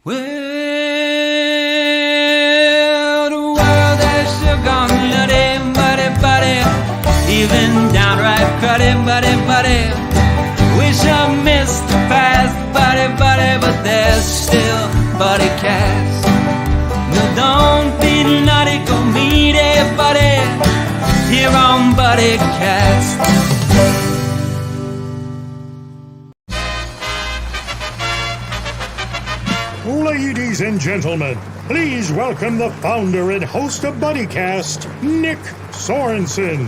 Well, the world has still gone nutty, buddy, even downright cruddy, buddy. Wish I missed the past, buddy, but there's still Buddycast. No, don't be naughty, go meet a buddy here on Buddycast. Ladies and gentlemen, please welcome the founder and host of Buddycast, Nick Sorensen.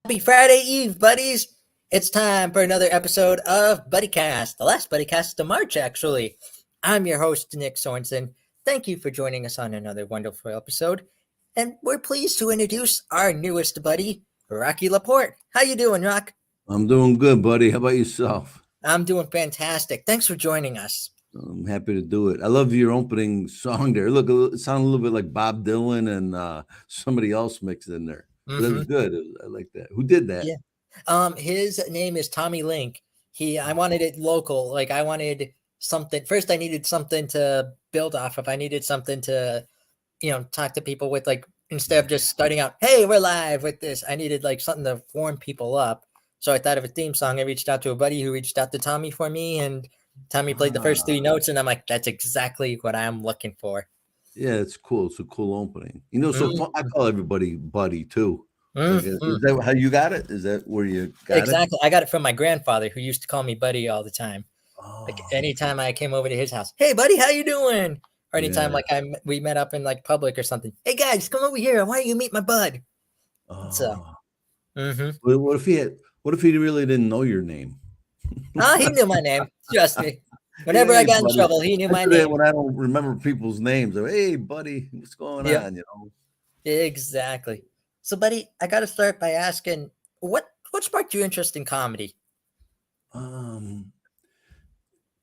Happy Friday Eve, buddies! It's time for another episode of Buddycast, the last Buddycast of March, actually. I'm your host, Nick Sorensen. Thank you for joining us on another wonderful episode, and we're pleased to introduce our newest buddy, Rocky LaPorte. How you doing, Rock? I'm doing good, buddy. How about yourself? I'm doing fantastic. Thanks for joining us. I'm happy to do it. I love your opening song there. Look, it sounded a little bit like Bob Dylan and somebody else mixed in there. But it was good. I like that. Who did that? Yeah. His name is Tommy Link. I wanted it local. Like, I wanted something. First, I needed something to build off of. I needed something to, talk to people with, like, instead of just starting out, hey, we're live with this. I needed, like, something to warm people up. So I thought of a theme song. I reached out to a buddy who reached out to Tommy for me, and Tommy played the first three notes, and I'm like, that's exactly what I'm looking for. Yeah, it's cool. It's a cool opening. So I call everybody Buddy, too. Like, is that how you got it? Is that where you got it? Exactly. I got it from my grandfather, who used to call me Buddy all the time. Like, anytime I came over to his house, hey, buddy, how you doing? Or anytime, we met up in, like, public or something. Hey, guys, come over here. Why don't you meet my bud? So, What if he really didn't know your name? He knew my name. Trust me. Whenever I got in trouble, he knew my name. When I don't remember people's names, I'm, hey, buddy, what's going on? Exactly. So, buddy, I got to start by asking, what sparked your interest in comedy?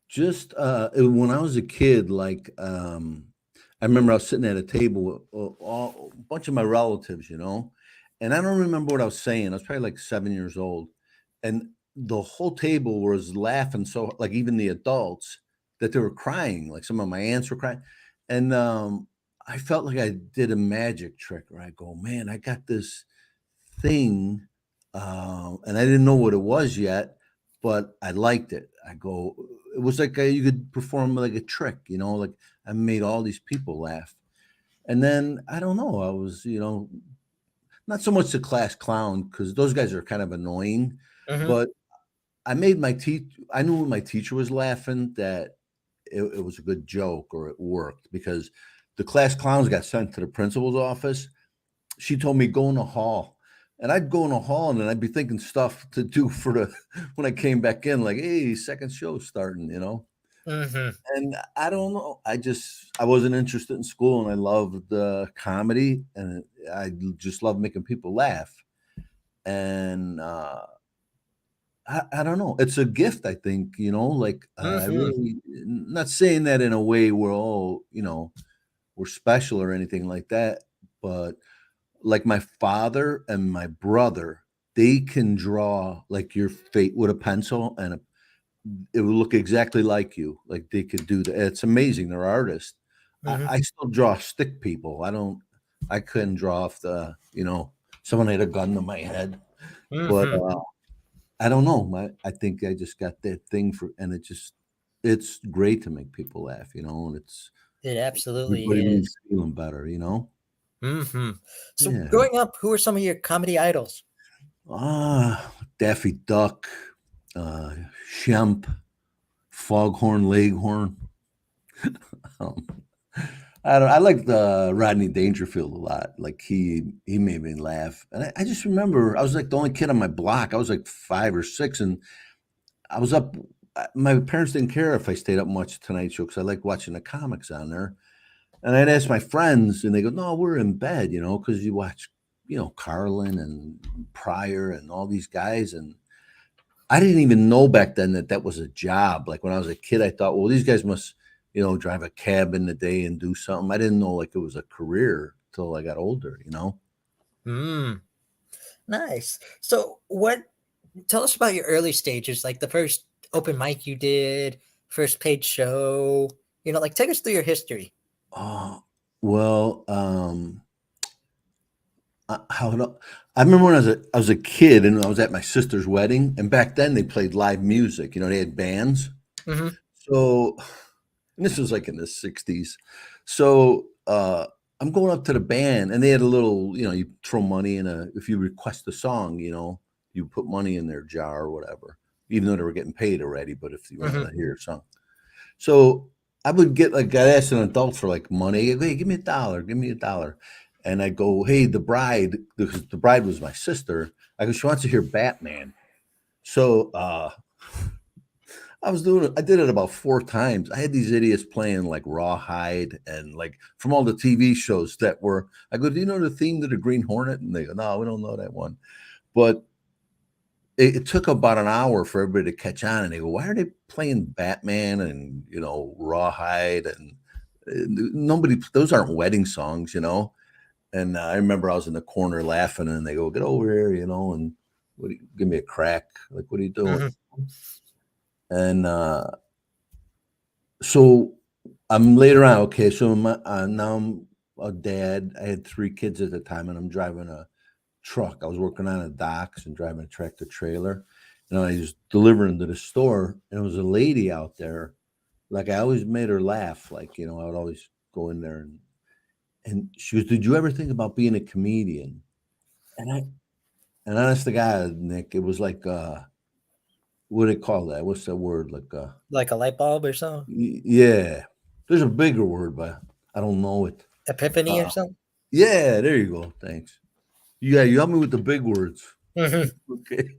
Just when I was a kid, I remember I was sitting at a table with a bunch of my relatives, and I don't remember what I was saying. I was probably like 7 years old, and the whole table was laughing, so like even the adults, that they were crying. Like some of my aunts were crying, and I felt like I did a magic trick. Where I go, man, I got this thing, and I didn't know what it was yet, but I liked it. I go, it was like you could perform like a trick, like I made all these people laugh, and then I don't know, I was, not so much the class clown, because those guys are kind of annoying, but I made I knew when my teacher was laughing that it was a good joke or it worked, because the class clowns got sent to the principal's office. She told me, go in the hall. And I'd go in the hall and then I'd be thinking stuff to do when I came back in, like, hey, second show's starting, And I don't know. I wasn't interested in school, and I loved comedy, and I just love making people laugh. And I don't know. It's a gift, I think, I really, not saying that in a way where, we're special or anything like that, but like my father and my brother, they can draw like your fate with a pencil, and it would look exactly like you. Like they could do that. It's amazing. They're artists. I still draw stick people. I couldn't draw off someone had a gun to my head, but I don't know. I think I just got that thing and it's great to make people laugh, and It absolutely everybody is. feeling better, So growing up, who were some of your comedy idols? Daffy Duck, Shemp, Foghorn Leghorn. I like the Rodney Dangerfield a lot. Like he made me laugh. And I just remember I was like the only kid on my block. I was like 5 or 6, and I was up. My parents didn't care if I stayed up much Tonight Show, because I liked watching the comics on there. And I'd ask my friends, and they go, no, we're in bed, because you watch, Carlin and Pryor and all these guys. And I didn't even know back then that was a job. Like when I was a kid, I thought, well, these guys must, drive a cab in the day and do something. I didn't know like it was a career till I got older, Nice. So what Tell us about your early stages, like the first open mic you did, first paid show. Like take us through your history. Oh, well, how do- I remember when I was a kid and I was at my sister's wedding, and back then they played live music. They had bands. Mm-hmm. So, and this was like in the '60s. So I'm going up to the band, and they had a little, you throw money in if you request a song, you put money in their jar or whatever, even though they were getting paid already. But if you wanted to hear a song, so I would get like I asked an adult for like money. Hey, give me $1, give me $1. And I go, hey, the bride, because the bride was my sister. I go, she wants to hear Batman. So I did it about 4 times. I had these idiots playing like Rawhide and like from all the TV shows that were, I go, do you know the theme to the Green Hornet? And they go, no, we don't know that one. But it took about an hour for everybody to catch on. And they go, why are they playing Batman and, Rawhide? And nobody, those aren't wedding songs, And I remember I was in the corner laughing and they go, get over here, and give me a crack. Like, what are you doing? Mm-hmm. And so I'm later on. Okay, so now I'm a dad. I had 3 kids at the time, and I'm driving a truck. I was working on a docks and driving a tractor trailer, and I was delivering to the store. And there was a lady out there. Like I always made her laugh. Like I would always go in there and she goes, "Did you ever think about being a comedian?" And honest to God, Nick, it was like what do they call that? What's that word? Like a light bulb or something? Yeah. There's a bigger word, but I don't know it. Epiphany or something? Yeah, there you go. Thanks. Yeah, you help me with the big words. Mm-hmm. Okay.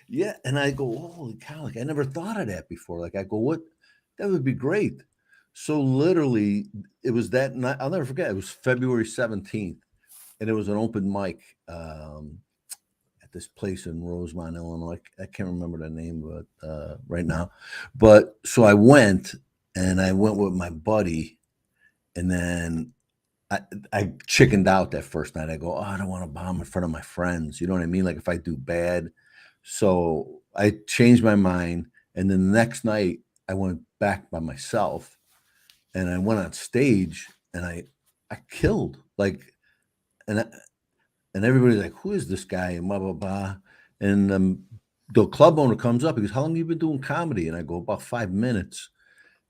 Yeah, and I go, holy cow! Like I never thought of that before. Like I go, what? That would be great. So literally, it was that night. I'll never forget. It was February 17th, and it was an open mic at this place in Rosemont, Illinois. I can't remember the name of it right now, but so I went, and I went with my buddy, and then I chickened out that first night. I go, oh, I don't want to bomb in front of my friends. You know what I mean? Like if I do bad. So I changed my mind. And then the next night I went back by myself and I went on stage and I killed like, and everybody's like, who is this guy? And blah, blah, blah. And the club owner comes up. He goes, how long have you been doing comedy? And I go, about 5 minutes.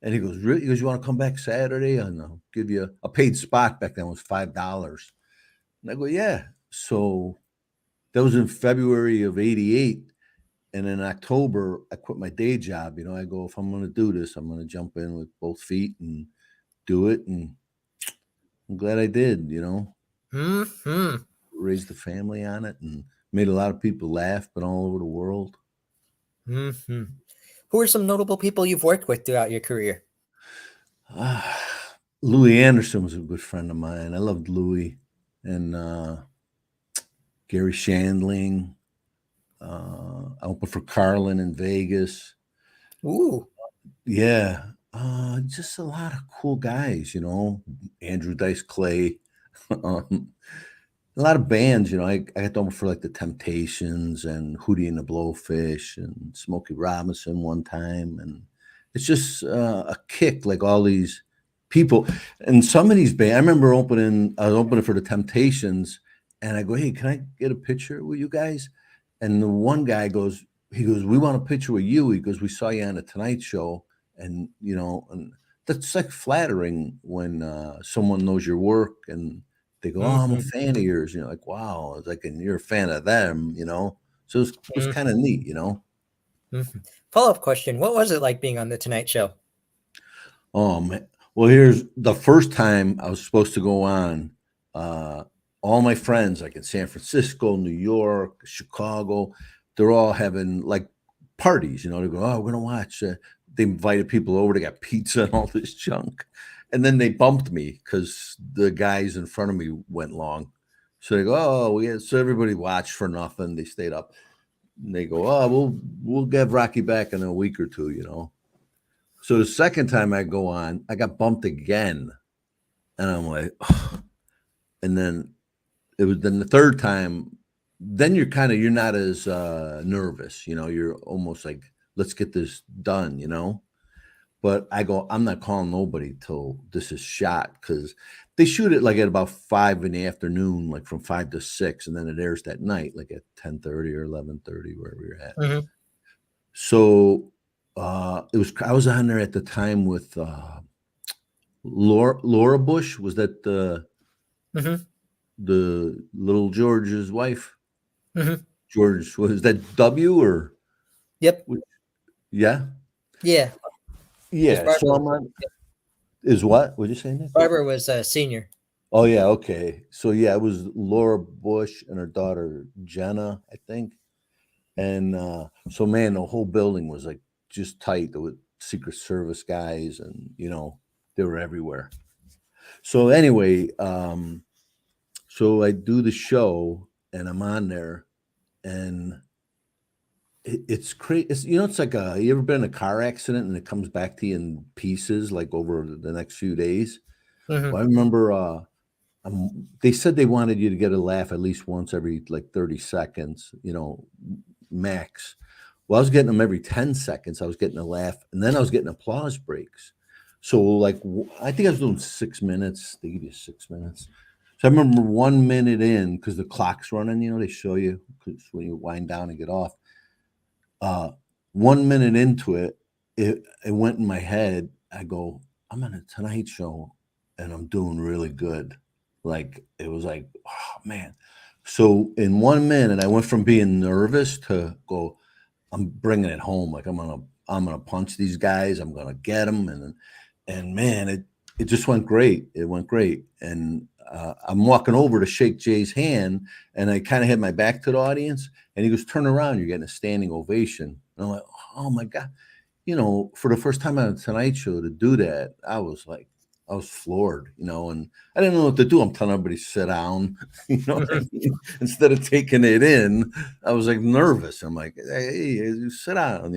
And he goes, really? He goes, you want to come back Saturday? And I'll give you a paid spot. Back then was $5. And I go, yeah. So that was in February of '88. And in October, I quit my day job. I go, if I'm going to do this, I'm going to jump in with both feet and do it. And I'm glad I did, Mm-hmm. raised the family on it and made a lot of people laugh, but all over the world. Mm-hmm. Who are some notable people you've worked with throughout your career? Louis Anderson was a good friend of mine. I loved Louis. And Gary Shandling. I opened for Carlin in Vegas. Ooh. Yeah. Just a lot of cool guys, Andrew Dice Clay. A lot of bands, I got to open for like the Temptations and Hootie and the Blowfish and Smokey Robinson one time. And it's just a kick, like all these people. And some of these bands, I remember I was opening for the Temptations and I go, hey, can I get a picture with you guys? And the one guy goes, we want a picture with you. He goes, we saw you on the Tonight Show. And, and that's like flattering when someone knows your work and they go, oh, I'm a fan of yours. Like, wow. It's like, and you're a fan of them, So it was kind of neat, Mm-hmm. Follow-up question. What was it like being on the Tonight Show? Oh, man. Well, here's the first time I was supposed to go on. All my friends, like in San Francisco, New York, Chicago, they're all having like parties, They go, oh, we're going to watch. They invited people over. They got pizza and all this junk. And then they bumped me because the guys in front of me went long. So they go, oh, so everybody watched for nothing. They stayed up. And they go, oh, we'll get Rocky back in a week or two, So the second time I go on, I got bumped again. And I'm like, oh. And then the third time then you're not as nervous, you're almost like, let's get this done. But I go, I'm not calling nobody till this is shot, because they shoot it like at about 5 in the afternoon, like from 5 to 6, and then it airs that night, like at 10:30 or 11:30, wherever you're at. Mhm. So I was on there at the time with Laura Bush. Was that Mhm. the little George's wife? Mhm. George, was that W or Yep. yeah? Yeah. 'Cause Yeah. So Barbara, I'm on. Is what? What'd you say, Nick? Barbara was a senior. Oh yeah, okay. So yeah, it was Laura Bush and her daughter Jenna, I think. And so man, the whole building was like just tight with Secret Service guys, and they were everywhere. So anyway, so I do the show and I'm on there, and it's crazy. It's like you ever been in a car accident and it comes back to you in pieces like over the next few days? Mhm. Well, I remember they said they wanted you to get a laugh at least once every like 30 seconds, max. Well, I was getting them every 10 seconds. I was getting a laugh, and then I was getting applause breaks. So like, I think I was doing 6 minutes. They give you 6 minutes. So I remember 1 minute in, because the clock's running, they show you when you wind down and get off. 1 minute into it, it went in my head. I go, I'm on a Tonight Show and I'm doing really good. Like, it was like, oh man. So in 1 minute, I went from being nervous to go, I'm bringing it home. Like, I'm gonna punch these guys. I'm gonna get them. And man, it just went great. It went great. And I'm walking over to shake Jay's hand, and I kind of had my back to the audience, and he goes, turn around, you're getting a standing ovation. And I'm like, oh my God. For the first time on a Tonight Show to do that, I was floored, and I didn't know what to do. I'm telling everybody sit down, what I mean? Instead of taking it in, I was like nervous. I'm like, hey, sit down,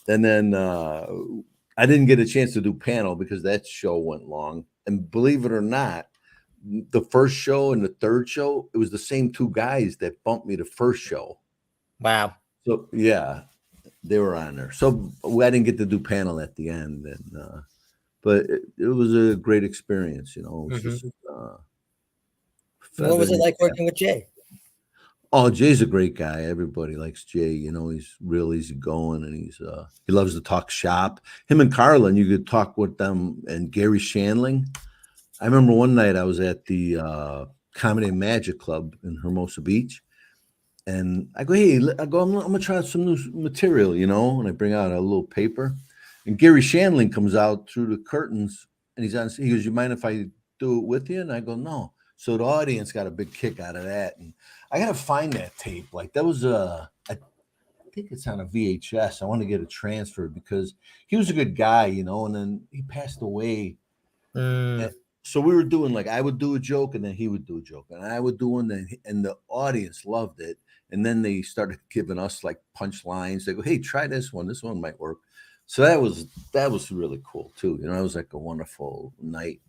And then I didn't get a chance to do panel because that show went long. And believe it or not, the first show and the third show, it was the same two guys that bumped me the first show. Wow. So yeah, they were on there. So I didn't get to do panel at the end, but it was a great experience. It was just, What was it like working with Jay? Oh, Jay's a great guy. Everybody likes Jay. He's real easygoing, and he loves to talk shop. Him and Carlin, you could talk with them, and Gary Shandling. I remember one night I was at the Comedy and Magic Club in Hermosa Beach, and I go, hey, I'm gonna try some new material, and I bring out a little paper, and Gary Shandling comes out through the curtains, and he goes, you mind if I do it with you? And I go, no. So the audience got a big kick out of that, and I gotta find that tape. Like, that was I think it's on a VHS. I want to get it transferred because he was a good guy, and then he passed away. So we were doing, like, I would do a joke and then he would do a joke, and I would do one, and the audience loved it. And then they started giving us like punchlines. They go, hey, try this one. This one might work. So that was really cool too. It was like a wonderful night,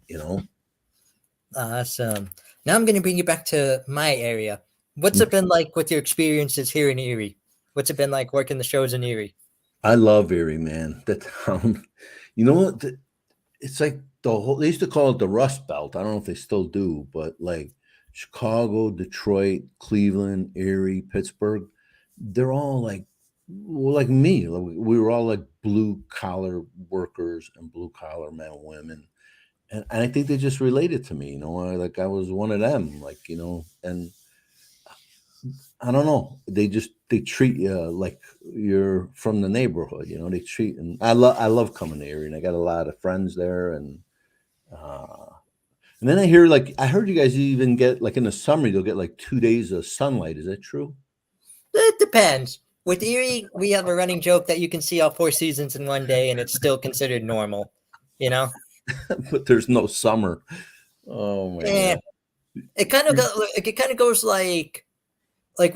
Awesome. Now I'm going to bring you back to my area. What's it been like with your experiences here in Erie? What's it been like working the shows in Erie? I love Erie, man. That town, you know what? It's like they used to call it the Rust Belt. I don't know if they still do, but like Chicago, Detroit, Cleveland, Erie, Pittsburgh, they're all like, well, like me. We were all like blue collar workers and blue collar men and women. And I think they just related to me, like I was one of them, like, and I don't know. They treat you like you're from the neighborhood, they treat, and I love coming to Erie, and I got a lot of friends there. And then I heard you guys even get, like, in the summer, you'll get like 2 days of sunlight. Is that true? It depends. With Erie, we have a running joke that you can see all 4 seasons in one day and it's still considered normal, But there's no summer. Oh my God. It kind of goes like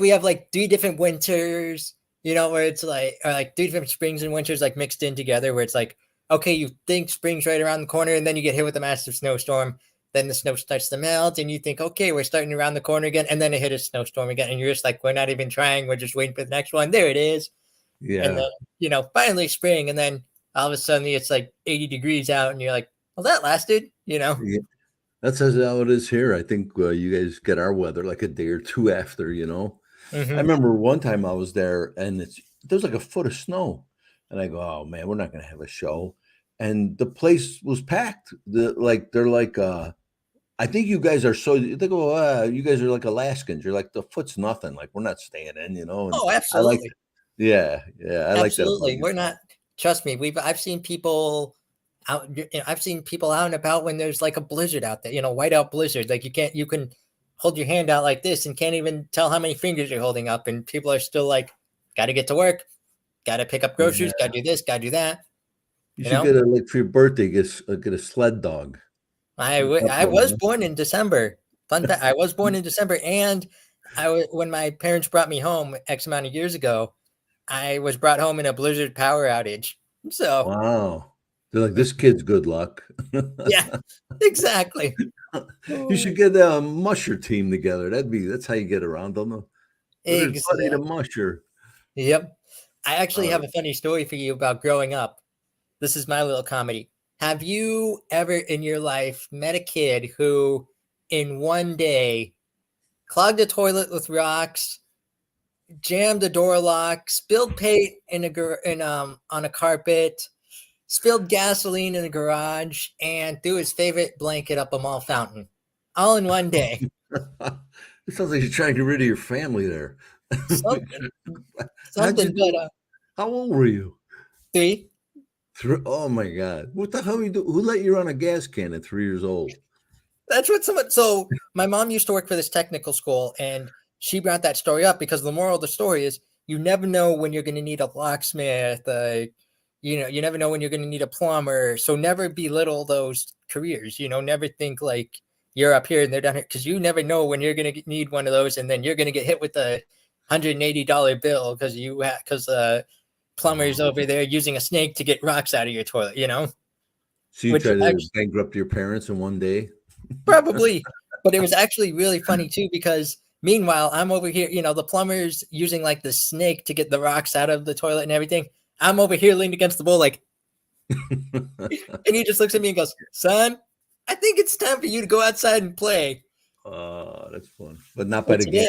we have like 3 different winters, where it's like, or like 3 different springs and winters like mixed in together, where it's like, okay, you think spring's right around the corner and then you get hit with a massive snowstorm. then the snow starts to melt, and you think, okay, we're starting around the corner again, and then it hit a snowstorm again, and you're just like, we're not even trying, we're just waiting for the next one. There it is. And Yeah. then, finally spring, and then all of a sudden it's like 80 degrees out, and you're like, well, that lasted. Yeah. That's how it is here. I think you guys get our weather like a day or two after, I Mm-hmm. remember one time I was there and there's like a foot of snow. And I go, oh man, we're not gonna have a show. And the place was packed. They're like I think you guys are they go, you guys are like Alaskans. You're like the foot's nothing. Like we're not staying in, and Oh, I like absolutely. yeah, I like that about Absolutely. you. We're not, trust me, I've seen people out, I've seen people out and about when there's like a blizzard out there, whiteout blizzard. Like you can hold your hand out like this and can't even tell how many fingers you're holding up. And people are still like, got to get to work, got to pick up groceries, got to do this, got to do that. You You should know, get like for your birthday, get a sled dog. I was born in December. Fun fact, I was born in December. And when my parents brought me home X amount of years ago, I was brought home in a blizzard power outage. So, Wow. They're like, this kid's good luck. yeah, exactly. You should get a musher team together. That's how you get around them. There's Buddy the Exactly. musher. Yep. I actually Uh, have a funny story for you about growing up. This is my little comedy. Have you ever in your life met a kid who, in one day, clogged a toilet with rocks, jammed a door lock, spilled paint on a carpet, spilled gasoline in a garage, and threw his favorite blanket up a mall fountain, all in one day? it sounds like you're trying to get rid of your family there. Something, How'd you something. do But it? How old were you? 3. Oh my God. What the hell you do? Who let you run a gas can at 3 years old? That's what someone. So my mom used to work for this technical school, and she brought that story up because the moral of the story is you never know when you're going to need a locksmith. You never know when you're going to need a plumber. So never belittle those careers. Never think like you're up here and they're down here, because you never know when you're going to need one of those, and then you're going to get hit with a $180 bill because plumber's Oh. over there using a snake to get rocks out of your toilet. So you Which try to actually. bankrupt your parents in one day? Probably, but it was actually really funny too, because meanwhile I'm over here, the plumber's using like the snake to get the rocks out of the toilet and everything. I'm over here leaned against the wall, like, and he just looks at me and goes, "Son, I think it's time for you to go outside and play." Oh, that's fun. But not by But the gas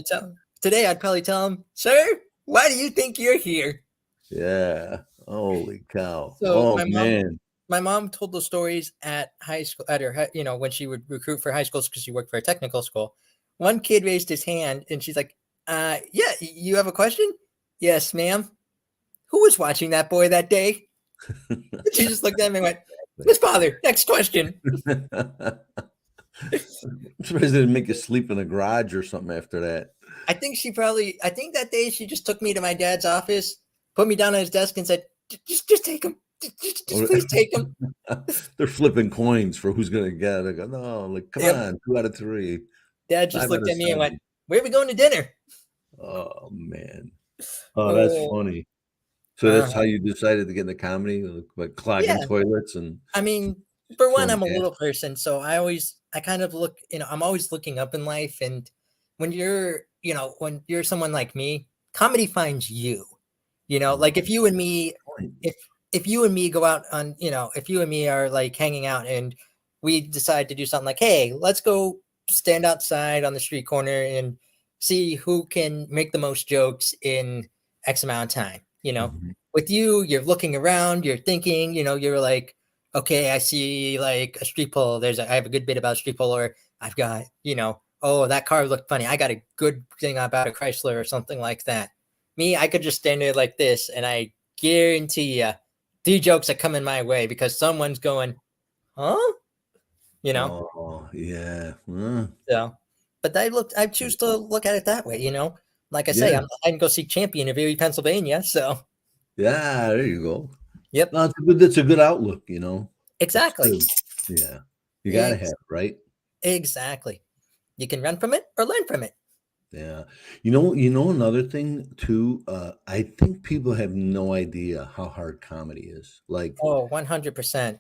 can. today I'd probably tell him, "Sir, why do you think you're here?" Yeah. Holy cow. So Oh man. my mom told those stories at high school, when she would recruit for high schools, because she worked for a technical school. One kid raised his hand and she's like, yeah, you have a question? Yes, ma'am. Who was watching that boy that day? She just looked at me and went, Miss Father, next question. I'm surprised they didn't make you sleep in the garage or something after that. I think that day she just took me to my dad's office, put me down on his desk and said, just take him. Just please take him. They're flipping coins for who's gonna get it. I go, no, like come Yep. on, 2 out of 3. Dad just 5 out looked of at me and 7. went, where are we going to dinner? Oh man. Oh, that's funny. So that's how you decided to get into comedy, like clogging Yeah. toilets and I mean, for one, throwing I'm a gas? little person, so I kind of look, I'm always looking up in life. And when you're someone like me, comedy finds you. Like if you and me, if you and me go out on, if you and me are like hanging out and we decide to do something like, hey, let's go stand outside on the street corner and see who can make the most jokes in X amount of time. Mhm. With you, you're looking around, you're thinking, you're like, okay, I see like a street pole. I have a good bit about a street pole, or I've got, oh, that car looked funny. I got a good thing about a Chrysler or something like that. Me, I could just stand there like this, and I guarantee you 3 jokes that come in my way because someone's going, huh? Oh, yeah. So, but I choose to look at it that way, Like I say, Yeah. I can go see Champion in Erie, Pennsylvania. So, Yeah, there you go. yep, No, that's a good outlook, That's exactly. good. Yeah. You gotta have Ex- it, right? exactly. You can run from it or learn from it. Yeah. Another thing too, I think people have no idea how hard comedy is. Like, Oh, 100%.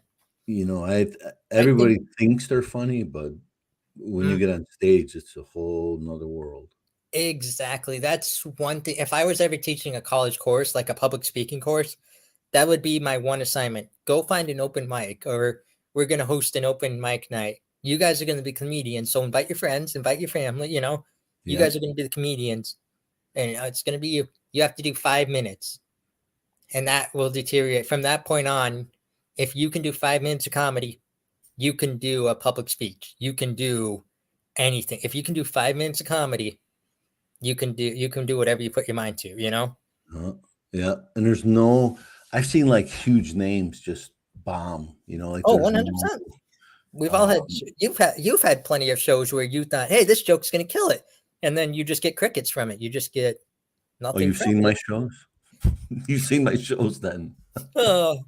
everybody thinks they're funny, but when you Mm, get on stage, it's a whole nother world. exactly. That's one thing. If I was ever teaching a college course, like a public speaking course, that would be my one assignment. Go find an open mic, or we're going to host an open mic night. You guys are going to be comedians. So invite your friends, invite your family, you Yeah. guys are going to be the comedians, and it's going to be you. You have to do 5 minutes, and that will deteriorate from that point on. If you can do 5 minutes of comedy, you can do a public speech. You can do anything. If you can do 5 minutes of comedy, you can do whatever you put your mind to. Uh, yeah. And I've seen like huge names just bomb, like Oh, there's 100%. We've all had um, you've had plenty of shows where you thought, hey, this joke's gonna kill it. And then you just get crickets from it. You just get oh, nothing you've from seen my it. shows? You've seen my shows then. Oh,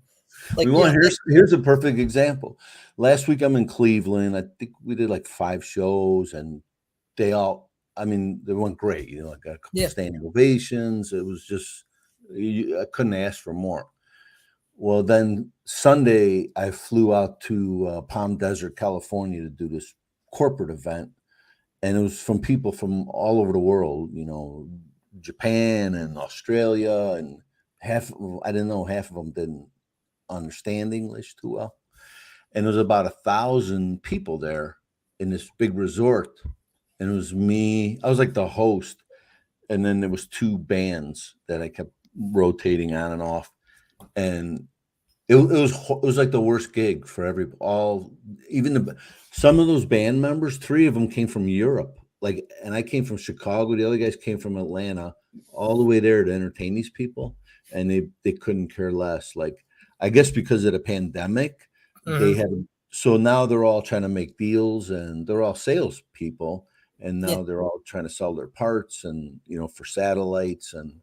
like We want here's a perfect example. Last week I'm in Cleveland. I think we did like 5 shows, and they went great. I got a couple yeah. standing ovations. It was just I couldn't ask for more. Well, then Sunday I flew out to Palm Desert, California, to do this corporate event, and it was from people from all over the world. Japan and Australia, and I didn't know half of them didn't understand English too well. And there was about 1,000 people there in this big resort. And it was me. I was like the host. And then there was 2 bands that I kept rotating on and off. And it was like the worst gig for some of those band members, 3 of them came from Europe. And I came from Chicago. The other guys came from Atlanta, all the way there to entertain these people. And they couldn't care less. I guess because of the pandemic, they had, so now they're all trying to make deals, and they're all salespeople, and now they're all trying to sell their parts and for satellites, and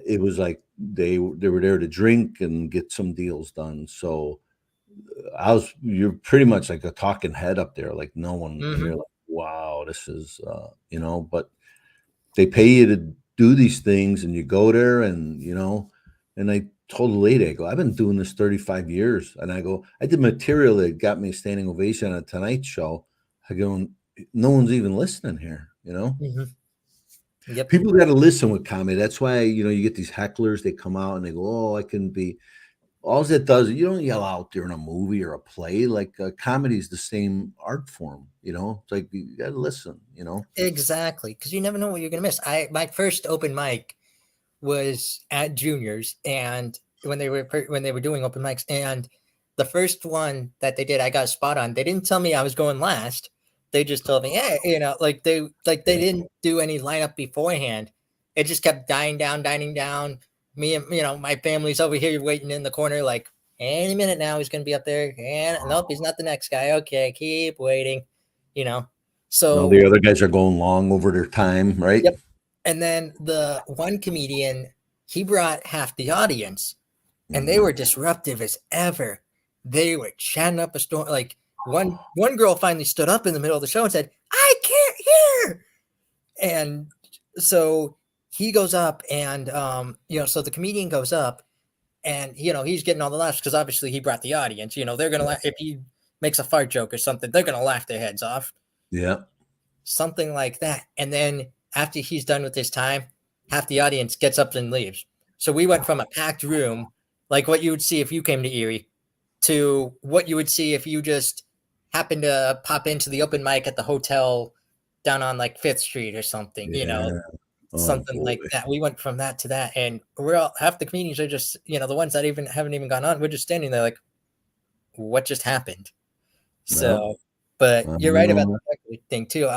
it was like they were there to drink and get some deals done. So you're pretty much like a talking head up there, like no one. You're like, wow, this is but they pay you to do these things, and you go there, and and I told the lady, I go, I've been doing this 35 years. And I go, I did material that got me a standing ovation on a Tonight Show. I go, no one's even listening here, Yep. People got to listen with comedy. That's why, you get these hecklers, they come out and they go, oh, I can be, all that does, you don't yell out there in a movie or a play. Comedy is the same art form, it's like, you got to listen, Exactly. Because you never know what you're gonna miss. My first open mic was at Juniors, and when they were doing open mics, and the first one that they did, I got a spot on. They didn't tell me I was going last. They just told me, hey, they didn't do any lineup beforehand. It just kept dying down. Me and my family's over here waiting in the corner, like any minute now he's gonna be up there. And nope, he's not the next guy. Okay, keep waiting. So the other guys are going long over their time, right? Yep. And then the one comedian, he brought half the audience, and they were disruptive as ever. They were chatting up a storm. Like one girl finally stood up in the middle of the show and said, "I can't hear." And so he goes up, and so the comedian goes up, and he's getting all the laughs because obviously he brought the audience. They're gonna laugh if he makes a fart joke or something. They're gonna laugh their heads off. Yeah, something like that. And then after he's done with his time, half the audience gets up and leaves. So we went from a packed room, like what you would see if you came to Erie, to what you would see if you just happened to pop into the open mic at the hotel down on like 5th Street or something, something like that. We went from that to that, and half the comedians are just, the ones that haven't even gone on. We're just standing there like, what just happened? So, but you're right about the thing too.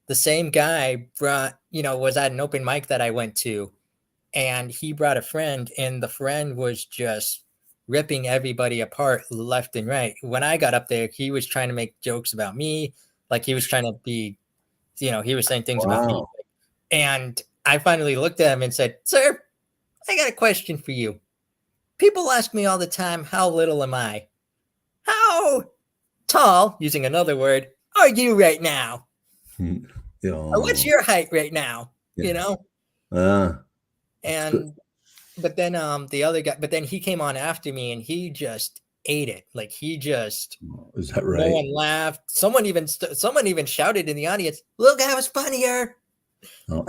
The same guy was at an open mic that I went to, and he brought a friend, and the friend was just ripping everybody apart left and right. When I got up there, he was trying to make jokes about me. Like he was trying to be, he was saying things about me. And I finally looked at him and said, "Sir, I got a question for you. People ask me all the time, how little am I? How tall, using another word, are you right now? Or what's your height right now?" And but then the other guy, but then he came on after me, and he just ate it. Like he just, Is that no right? one laughed. Someone even shouted in the audience, "Look, I was funnier." Oh.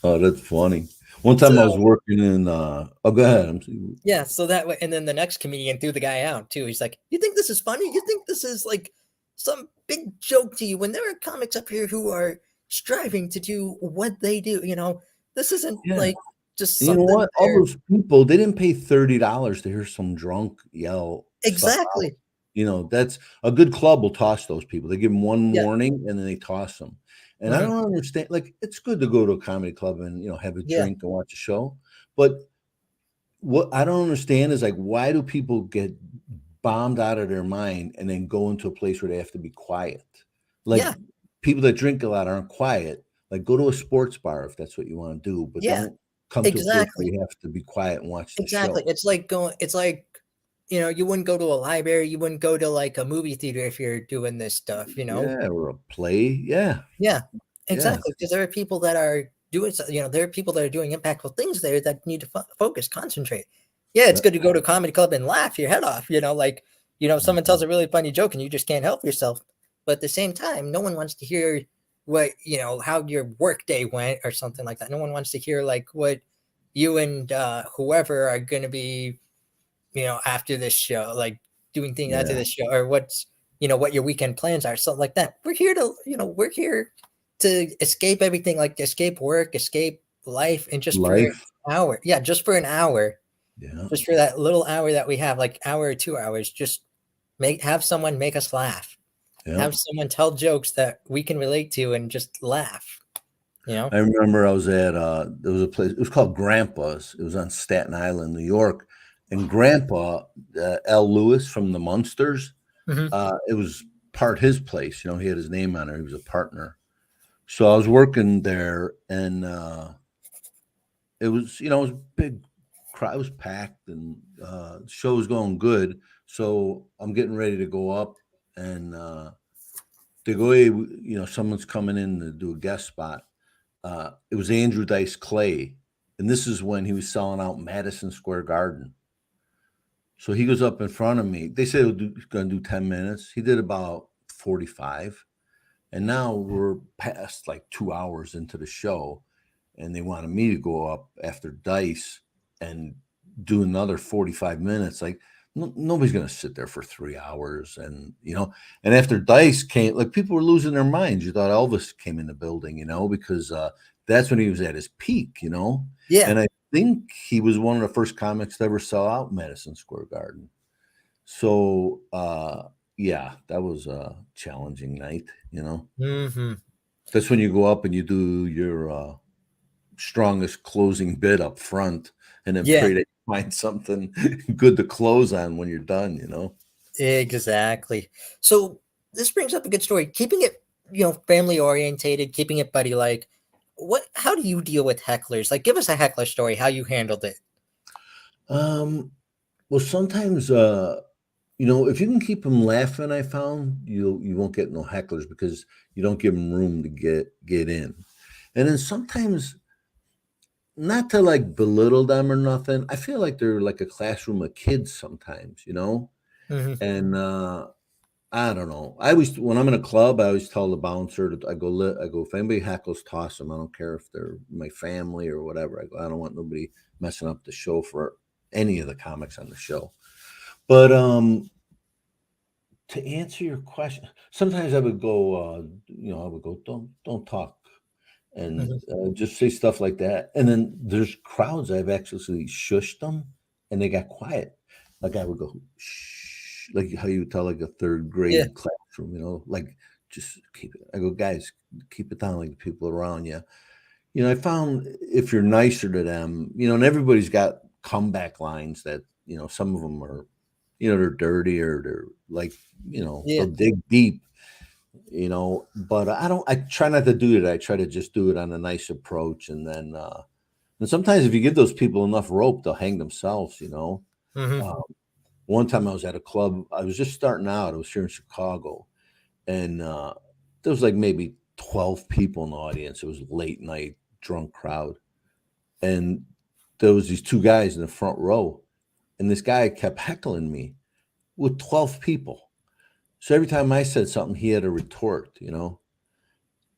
Oh, that's funny. One time I was So working in go ahead. yeah, so that way, and then the next comedian threw the guy out too. He's like, "You think this is funny? You think this is like some big joke to you when there are comics up here who are striving to do what they do? You know, this isn't Yeah. like just And you know something what? All there." those people, they didn't pay $30 to hear some drunk yell stuff out. Exactly. You know, that's a good club will toss those people. They give them one Yeah. warning and then they toss them. And I Mhm. don't understand. Like, it's good to go to a comedy club and have a Yeah. drink and watch a show, but what I don't understand is like, why do people get bombed out of their mind and then go into a place where they have to be quiet? Like Yeah. people that drink a lot aren't quiet. Like go to a sports bar if that's what you want to do, but Yeah. don't come to a place where Exactly. you have to be quiet and watch the Exactly. show. It's like, you wouldn't go to a library, you wouldn't go to like a movie theater if you're doing this stuff, you know? Yeah, or a play. Yeah, Yeah, yeah, exactly. Because there are people that are doing, there are people that are doing impactful things there that need to focus, concentrate. Yeah, it's yeah. good to go to a comedy club and laugh your head off, like, someone tells Mhm. a really funny joke and you just can't help yourself. But at the same time, no one wants to hear how your work day went or something like that. No one wants to hear like what you and whoever are going to be, after this show, like doing things after Yeah, this show, or what your weekend plans are, something like that. We're here to escape everything, like escape work, escape life, and just for an life. hour. Yeah, just for an hour, Yeah, just for that little hour that we have, like hour or 2 hours, just have someone make us laugh. yeah. Have someone tell jokes that we can relate to and just laugh, you know? I remember I was at there was a place. It was called Grandpa's. It was on Staten Island, New York, and Grandpa L. Lewis from the Munsters. Mhm. It was part his place. He had his name on it. He was a partner. So I was working there, and it was it was a big crowd. It was packed, and the show was going good. So I'm getting ready to go up, and they go, hey, someone's coming in to do a guest spot. It was Andrew Dice Clay, and this is when he was selling out Madison Square Garden. So he goes up in front of me. They said he's going to do 10 minutes. He did about 45. And now we're past like 2 hours into the show, and they wanted me to go up after Dice and do another 45 minutes. Like, nobody's going to sit there for 3 hours. And, and after Dice came, like people were losing their minds. You thought Elvis came in the building, because that's when he was at his peak, Yeah. And I think he was one of the first comics to ever sell out Madison Square Garden. So, yeah, that was a challenging night, Mhm. That's when you go up and you do your strongest closing bit up front and then Yeah. pray that you find something good to close on when you're done. Exactly. So this brings up a good story. Keeping it, family orientated, keeping it buddy like. How do you deal with hecklers? Like, give us a heckler story, how you handled it. Well, sometimes, if you can keep them laughing, I found you won't get no hecklers because you don't give them room to get in. And then sometimes, not to like belittle them or nothing, I feel like they're like a classroom of kids sometimes. Mhm. And I don't know. When I'm in a club, I always tell the bouncer I go, if anybody heckles, toss them. I don't care if they're my family or whatever. I go, I don't want nobody messing up the show for any of the comics on the show. But to answer your question, sometimes I would go, don't talk, and Mhm. just say stuff like that. And then there's crowds I've actually shushed them, and they got quiet. Like I would go, shh, like how you would tell like a third Yeah. grade classroom, like just keep it. I go, guys, keep it down, like the people around you. I found if you're nicer to them, and everybody's got comeback lines that, some of them are, they're dirty or they're like, Yeah. they'll dig deep, but I try not to do it. I try to just do it on a nice approach. And then, and sometimes if you give those people enough rope, they'll hang themselves. Mhm. Uh, One time I was at a club, I was just starting out. I was here in Chicago, and there was like maybe 12 people in the audience. It was a late night drunk crowd. And there was these two guys in the front row, and this guy kept heckling me with 12 people. So every time I said something, he had a retort, you know.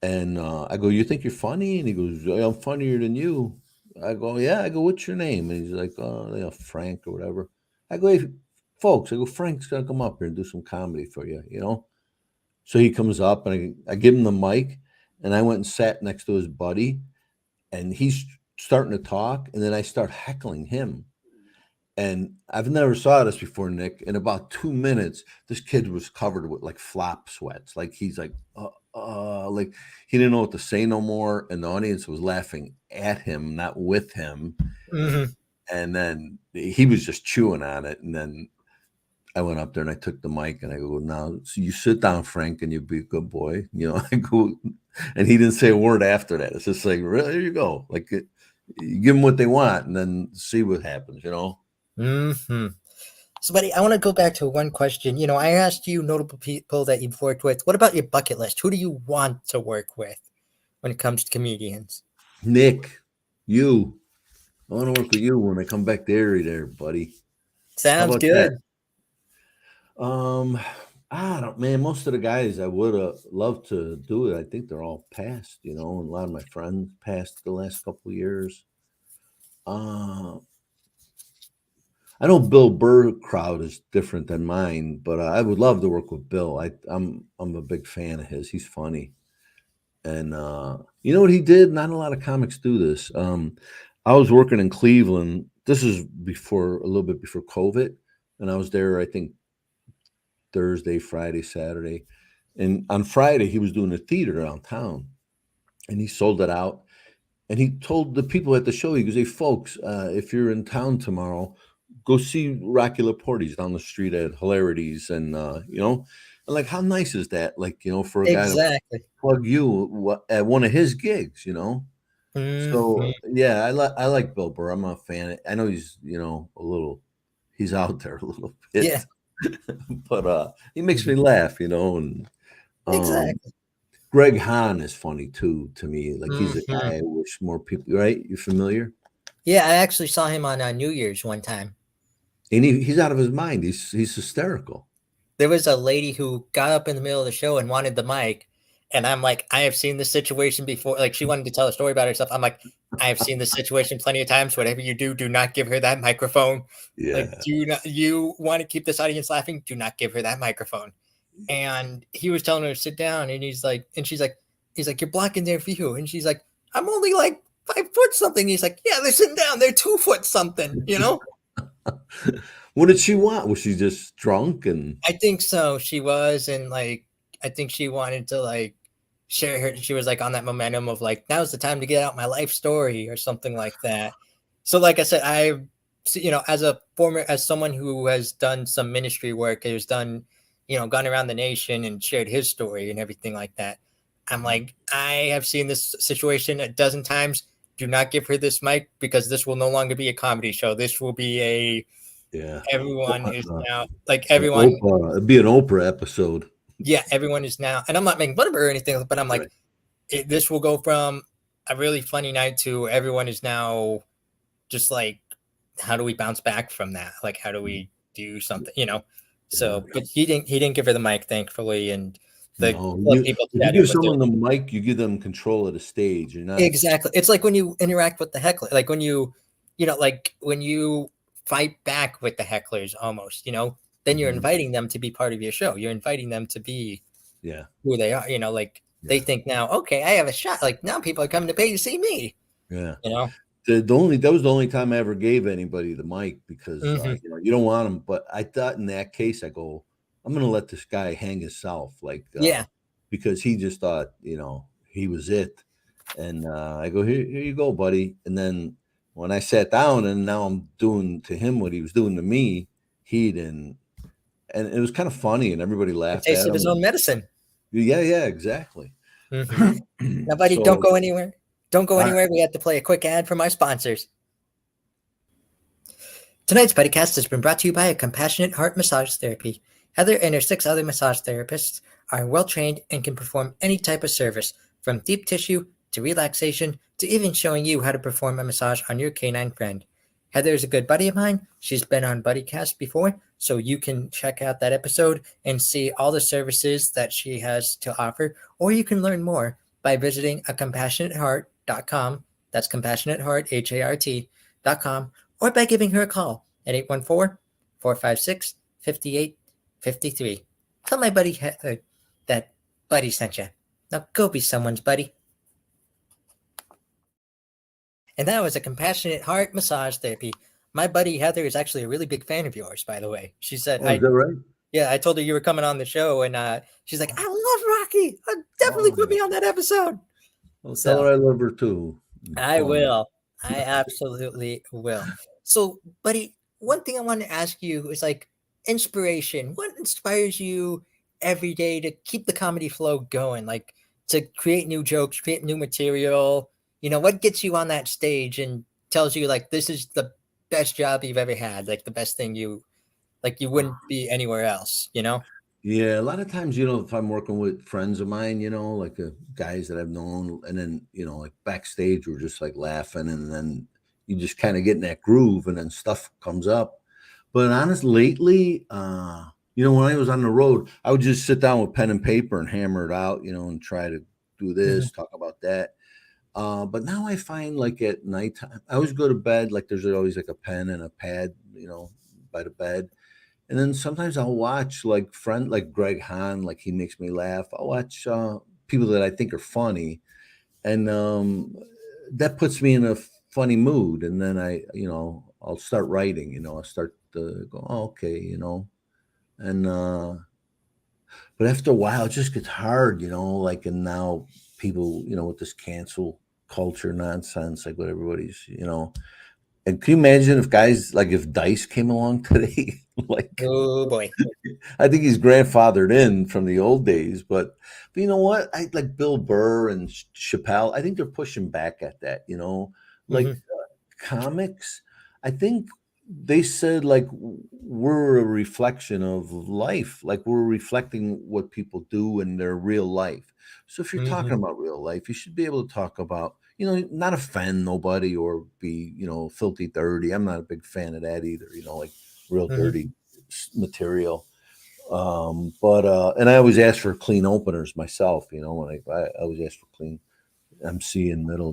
And I go, "You think you're funny?" And he goes, "I'm funnier than you." I go, "Yeah." I go, "What's your name?" And he's like, "Oh, you know, Frank or whatever." I go, "Hey, folks," I go, "Frank's gonna come up here and do some comedy for you, you know." So he comes up, and I give him the mic, and I went and sat next to his buddy, and he's starting to talk, and then I start heckling him. And I've never saw this before, Nick. In about 2 minutes, this kid was covered with like flop sweats. Like he's like he didn't know what to say no more. And the audience was laughing at him, not with him. Mm-hmm. And then he was just chewing on it. And then I went up there and I took the mic and I go, "Now, so you sit down, Frank, and you be a good boy." You know, I go, and he didn't say a word after that. It's just like, really, there you go. Like, you give them what they want and then see what happens, you know? Mm-hmm. So, buddy, I want to go back to one question. You know, I asked you notable people that you've worked with. What about your bucket list? Who do you want to work with when it comes to comedians? Nick, you. I want to work with you when I come back to Erie there, buddy. How Sounds about good. that? I don't, man, most of the guys I would have loved to do it. I think they're all passed, you know, and a lot of my friends passed the last couple of years. I know Bill Burr crowd is different than mine, but I would love to work with Bill. I'm a big fan of his. He's funny. And you know what he did? Not a lot of comics do this. I was working in Cleveland. This is before, a little bit before COVID, and I was there, I think, Thursday, Friday, Saturday. And on Friday, he was doing a theater downtown, and he sold it out. And he told the people at the show, he goes, "Hey, folks, if you're in town tomorrow, go see Rocky LaPorte. He's down the street at Hilarities." And, you know, and like, how nice is that? Like, you know, for a guy to Exactly. plug you at one of his gigs, you know? Mm-hmm. So, yeah, I like Bill Burr. I'm a fan. I know he's, you know, he's out there a little Yeah, bit, but he makes me laugh, you know? And um, exactly. Greg Hahn is funny too to me. Like, he's a Mm-hmm. guy I wish more people, right? You familiar? Yeah, I actually saw him on New Year's one time. And he's out of his mind. He's hysterical. There was a lady who got up in the middle of the show and wanted the mic. And I'm like, I have seen this situation before. Like, she wanted to tell a story about herself. I'm like, I have seen this situation plenty of times. Whatever you do not give her that microphone. Like, Yeah. do not, you want to keep this audience laughing? Do not give her that microphone. And he was telling her to sit down, and he's like, he's like, "You're blocking their view." And she's like, "I'm only like 5 foot something." He's like, "Yeah, they're sitting down. They're 2 foot something, you know?" What did she want? Was she just drunk? And I think so. She was, and like, I think she wanted to like share her. She was like on that momentum of like, now's the time to get out my life story or something like that. So, like I said, you know, as someone who has done some ministry work, who's done, you know, gone around the nation and shared his story and everything like that. I'm like, I have seen this situation a dozen times. Do not give her this mic, because this will no longer be a comedy show. This will be yeah, everyone is now like an everyone. Oprah. It'd be an Oprah episode. Yeah, everyone is now, and I'm not making fun of her or anything, but I'm like, Right. this will go from a really funny night to everyone is now just like, how do we bounce back from that? Like, how do we do something, you know? Yeah. So, but he didn't give her the mic, thankfully, and the No, people if you chatted give with her. someone the mic, you give them control of the stage. You're not. Exactly. It's like when you interact with the heckler, like when you know, like when you fight back with the hecklers almost, you know, then you're Mhm. inviting them to be part of your show. You're inviting them to be Yeah, who they are, you know, like they yeah, think now, okay, I have a shot. Like now people are coming to pay to see me, yeah. you know? That was the only time I ever gave anybody the mic because Hmm. you know, you don't want them. But I thought in that case, I go, I'm going to let this guy hang himself, like Yeah. because he just thought, you know, he was it. And I go, here you go, buddy. And then when I sat down, and now I'm doing to him what he was doing to me, he didn't. And it was kind of funny, and everybody A laughed taste at of his him. own medicine. Yeah, exactly. Hmm. Now, buddy, don't So, go anywhere. Don't go all right. anywhere. We have to play a quick ad from our sponsors. Tonight's Buddycast has been brought to you by a Compassionate Heart Massage Therapy. Heather and her 6 other massage therapists are well trained and can perform any type of service, from deep tissue to relaxation to even showing you how to perform a massage on your canine friend. Heather's a good buddy of mine. She's been on Buddycast before, so you can check out that episode and see all the services that she has to offer, or you can learn more by visiting compassionateheart.com. That's compassionateheart, HART.com, or by giving her a call at 814-456-5853. Tell my buddy Heather that Buddy sent you. Now go be someone's buddy. And that was a compassionate heart massage therapy. My buddy Heather is actually a really big fan of yours, by the way. She said, Oh, is that right? Yeah, I told her you were coming on the show, and she's like, I love Rocky. Definitely put me on that episode. Well, tell her I love her too. I will. I absolutely will. So, buddy, one thing I want to ask you is like inspiration. What inspires you every day to keep the comedy flow going? Like to create new jokes, create new material. What gets you on that stage and tells you like this is the best job you've ever had, like the best thing you wouldn't be anywhere else, Yeah, a lot of times, if I'm working with friends of mine, like guys that I've known, and then, like backstage, we're just like laughing, and then you just kind of get in that groove, and then stuff comes up. But honestly, lately, when I was on the road, I would just sit down with pen and paper and hammer it out, and try to do this, talk about that. But now I find like at nighttime, I always go to bed, like there's always like a pen and a pad, by the bed. And then sometimes I'll watch like Greg Hahn, like he makes me laugh. I'll watch people that I think are funny. And that puts me in a funny mood. And then I'll start writing, I'll start to go, oh, okay, and, but after a while, it just gets hard, and now people, with this cancel culture nonsense, like what everybody's, and can you imagine if guys if Dice came along today? Oh boy, I think he's grandfathered in from the old days, but you know what? I like Bill Burr and Chappelle. I think they're pushing back at that, comics. I think they said we're a reflection of life, we're reflecting what people do in their real life. So if you're talking about real life, you should be able to talk about, not offend nobody or be, filthy dirty. I'm not a big fan of that either, real dirty material. But and I always ask for clean openers myself, when I always ask for clean MC in middle,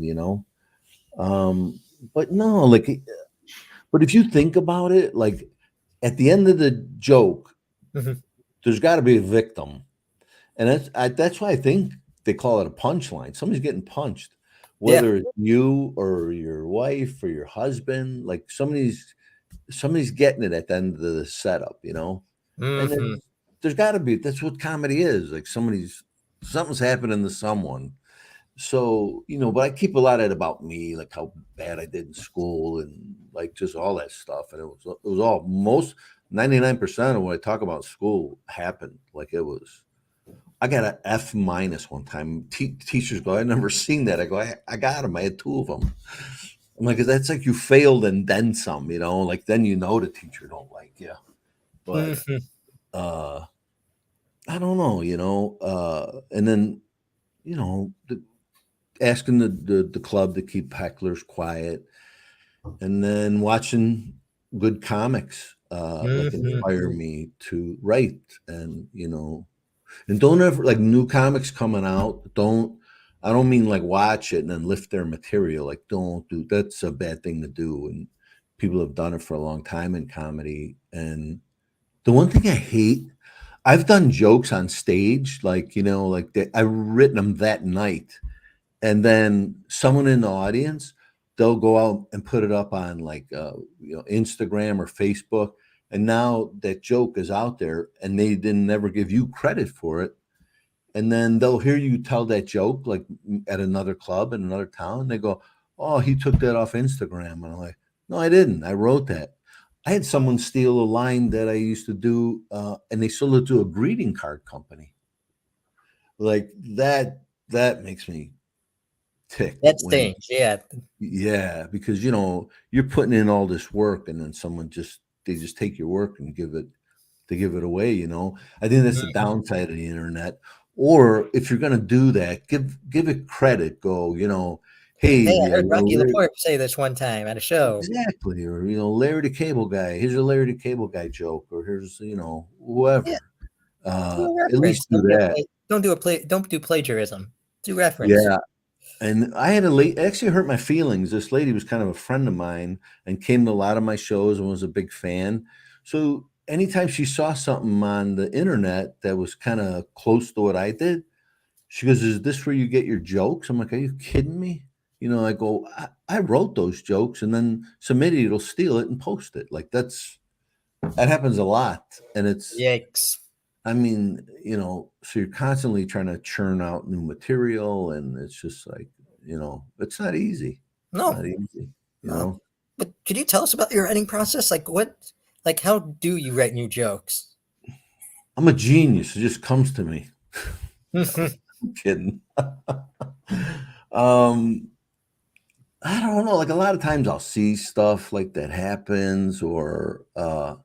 but no, but if you think about it, at the end of the joke, there's got to be a victim. And that's why I think they call it a punchline. Somebody's getting punched, whether it's you or your wife or your husband. Somebody's getting it at the end of the setup, And then there's got to be. That's what comedy is. Something's happening to someone. So but I keep a lot of it about me, like how bad I did in school and just all that stuff. And it was all 99% of what I talk about in school happened. I got an F- one time. Teachers go, I've never seen that. I go, I got them. I had 2 of them. I'm like, that's like you failed and then some, then the teacher don't like you. But I don't know, and then, asking the club to keep hecklers quiet, and then watching good comics inspire me to write, and and don't ever new comics coming out. I don't mean watch it and then lift their material. Don't do that's a bad thing to do. And people have done it for a long time in comedy. And the one thing I hate, I've done jokes on stage, that I've written them that night, and then someone in the audience, they'll go out and put it up on Instagram or Facebook. And now that joke is out there and they didn't ever give you credit for it. And then they'll hear you tell that joke at another club in another town. They go, oh, he took that off Instagram. And I'm like, no, I didn't. I wrote that. I had someone steal a line that I used to do, and they sold it to a greeting card company. That makes me tick. That stinks. Yeah, because you're putting in all this work, and then they just take your work and give it away. I think that's the downside of the internet. Or if you're going to do that, give it credit. Go, hey, Hey, I you heard know, Rocky LaPorte say this one time at a show. exactly, or Larry the Cable Guy. Here's a Larry the Cable Guy joke, or here's whoever. Yeah, do a At least reference. do that. Don't do plagiarism. Do reference. Yeah. And I had a late actually hurt my feelings. This lady was kind of a friend of mine and came to a lot of my shows and was a big fan. So anytime she saw something on the internet that was kind of close to what I did, she goes, "Is this where you get your jokes?" I'm like, "Are you kidding me?" I go, I wrote those jokes, and then somebody will steal it and post it. Like that happens a lot. And Yikes. I mean, so you're constantly trying to churn out new material, and it's just like, it's not easy. It's No. not easy, No. But could you tell us about your writing process? How do you write new jokes? I'm a genius. It just comes to me. Mhm. I'm kidding. um, I don't know. Like a lot of times I'll see stuff like that happens, and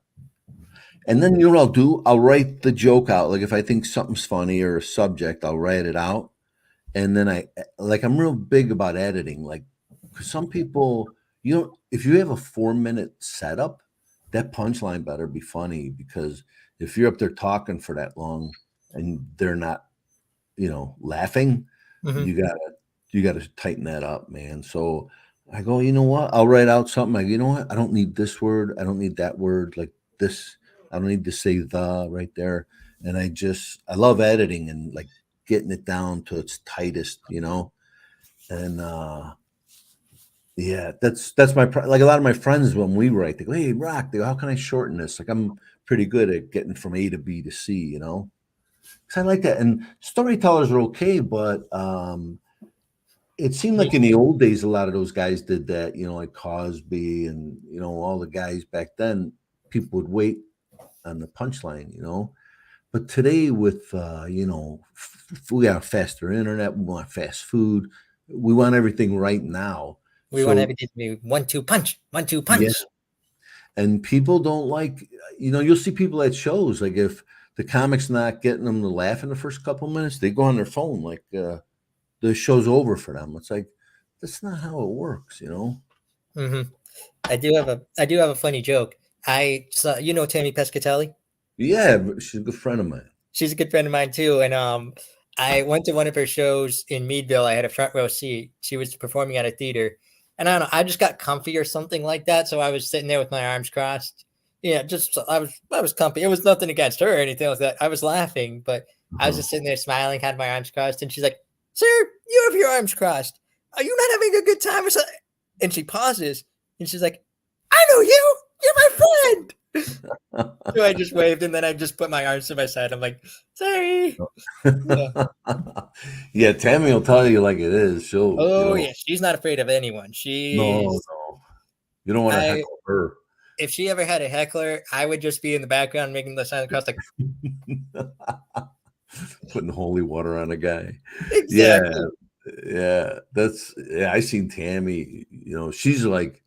then what I'll do? I'll write the joke out. Like if I think something's funny or a subject, I'll write it out. And then I'm real big about editing. Like, 'cause some people, if you have a 4-minute setup, that punchline better be funny, because if you're up there talking for that long and they're not, laughing, Mhm. you gotta tighten that up, man. So I go, you know what? I'll write out something like, you know what? I don't need this word. I don't need that word. Like this, I don't need to say the right there. And I love editing and like getting it down to its tightest, And yeah, that's like a lot of my friends when we write, they go, "Hey, Rock, they go, how can I shorten this?" Like I'm pretty good at getting from A to B to C. Because I like that. And storytellers are okay, but it seemed like in the old days, a lot of those guys did that, like Cosby and, all the guys back then, people would wait on the punchline. But today with, we got faster internet, we want fast food, we want everything right now. We want So, everything to be 1-2 punch, 1-2 yeah. punch. And people don't like, you'll see people at shows, like if the comic's not getting them to laugh in the first couple minutes, they go on their phone, like, the show's over for them. It's like, that's not how it works, Hmm. I do have a funny joke. I saw, Tammy Pescatelli. Yeah, but she's a good friend of mine. She's a good friend of mine too. And I went to one of her shows in Meadville. I had a front row seat. She was performing at a theater, and I don't know. I just got comfy or something like that. So I was sitting there with my arms crossed. Yeah, just I was comfy. It was nothing against her or anything like that. I was laughing, but I was Uh-huh. just sitting there smiling, had my arms crossed, and she's like, "Sir, you have your arms crossed. Are you not having a good time or something?" And she pauses, and she's like, "I know you. You're my friend." So I just waved, and then I just put my arms to my side. I'm like, "Sorry." Yeah. Yeah, Tammy will tell you like it is. She'll, Oh yeah, she's not afraid of anyone. no, no, you don't want to I heckle her. if she ever had a heckler, I would just be in the background making the silent cross like Putting holy water on a guy. Yeah, exactly. I seen Tammy. She's like,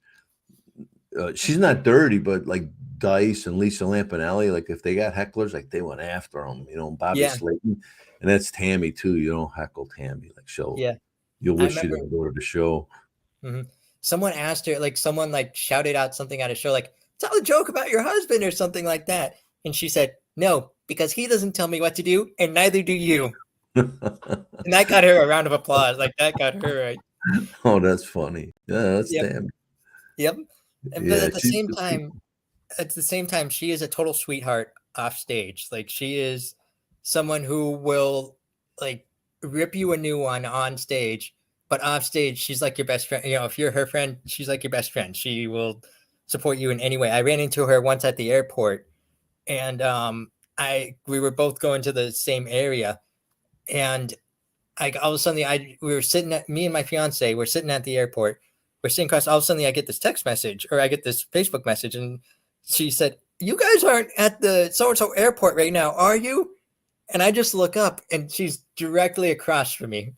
she's not dirty, but like Dice and Lisa Lampanelli, like if they got hecklers, like they went after them. Bobby Yeah, Slayton, and that's Tammy too. You don't heckle Tammy, like yeah. you'll I wish you remember didn't go to the show. someone asked her, like someone like shouted out something at a show, like tell a joke about your husband or something like that, and she said no because he doesn't tell me what to do, and neither do you. And that got her a round of applause. Like that got her. Oh, that's funny. Yeah, that's Yep, Tammy. yep. But Yeah, she's good. at the same time, she is a total sweetheart off stage. Like she is someone who will like rip you a new one on stage, but off stage, she's like your best friend. If you're her friend, she's like your best friend. She will support you in any way. I ran into her once at the airport, and we were both going to the same area, and all of a sudden we were sitting at me and my fiance we're sitting at the airport. We're sitting across. All of a sudden, I get this text message or I get this Facebook message, and she said, "You guys aren't at the so and so airport right now, are you?" And I just look up, and she's directly across from me.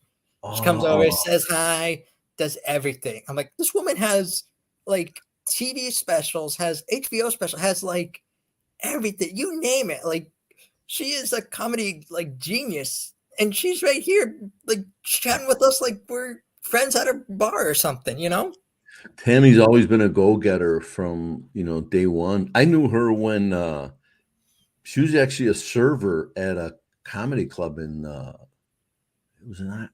She comes over, Oh, says hi, does everything. I'm like, this woman has like TV specials, has HBO special, has like everything. You name it. Like she is a comedy like genius, and she's right here, like chatting with us, like we're friends at a bar or something, you know? Tammy's always been a go-getter from, day one. I knew her when she was actually a server at a comedy club in it was not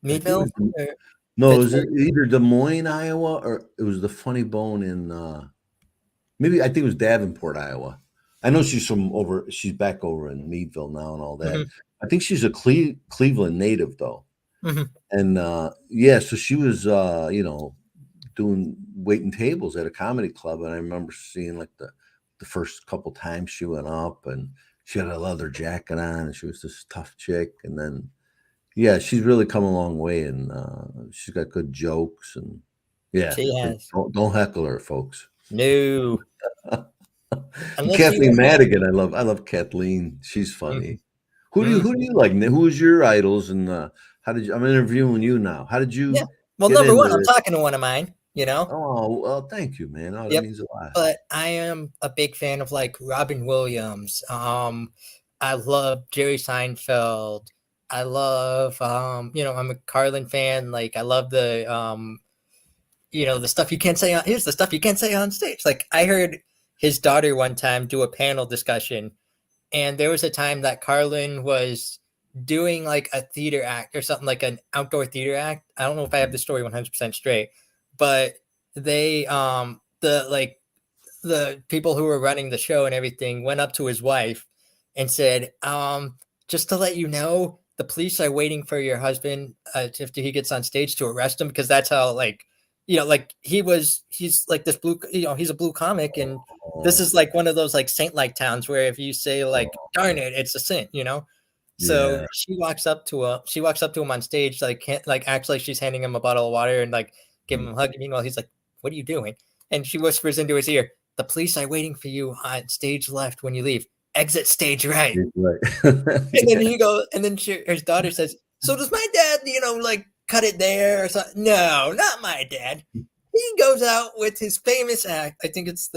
I think it Meadville? was Or no, it was Pittsburgh? either Des Moines, Iowa, or it was the Funny Bone in maybe I think it was Davenport, Iowa. I know she's back over in Meadville now and all that. Mhm, I think she's a Cleveland native though. mhm. And yeah, so she was doing waiting tables at a comedy club, and I remember seeing like the first couple times she went up, and she had a leather jacket on, and she was this tough chick, and then yeah, she's really come a long way, and she's got good jokes, and yeah, She but has. don't heckle her, folks. No. And Unless you Kathleen Madigan, I love Kathleen. She's Mhm, funny. Who do you mhm. who do you like? Who was your idols, and how did you? I'm interviewing you now. How did Yeah. you Well, get number into 1, I'm this? talking to one of mine, you know? Oh, well, thank you, man. Oh, that Yep. means a lot. But I am a big fan of, like, Robin Williams. I love Jerry Seinfeld. I love, I'm a Carlin fan. Like, I love the stuff you can't say here's the stuff you can't say on stage. Like, I heard his daughter one time do a panel discussion, and there was a time that Carlin was doing like a theater act or something, like an outdoor theater act. I don't know if I have the story 100% straight, but they the people who were running the show and everything went up to his wife and said, just to let you know, the police are waiting for your husband after he gets on stage to arrest him, because that's how, like, like he's like this blue, he's a blue comic, and this Oh, is like one of those like saint-like towns where if you say like oh, darn it, it's a sin. So yeah. she walks up to him on stage, like, can't, like, acts like she's handing him a bottle of water and like give him a hug. Meanwhile, he's like, "What are you doing?" And she whispers into his ear, "The police are waiting for you on stage left when you leave. Exit stage right." He's right. And then Yeah. his daughter says, "So does my dad, like, cut it there or something?" No, not my dad. He goes out with his famous act. I think it's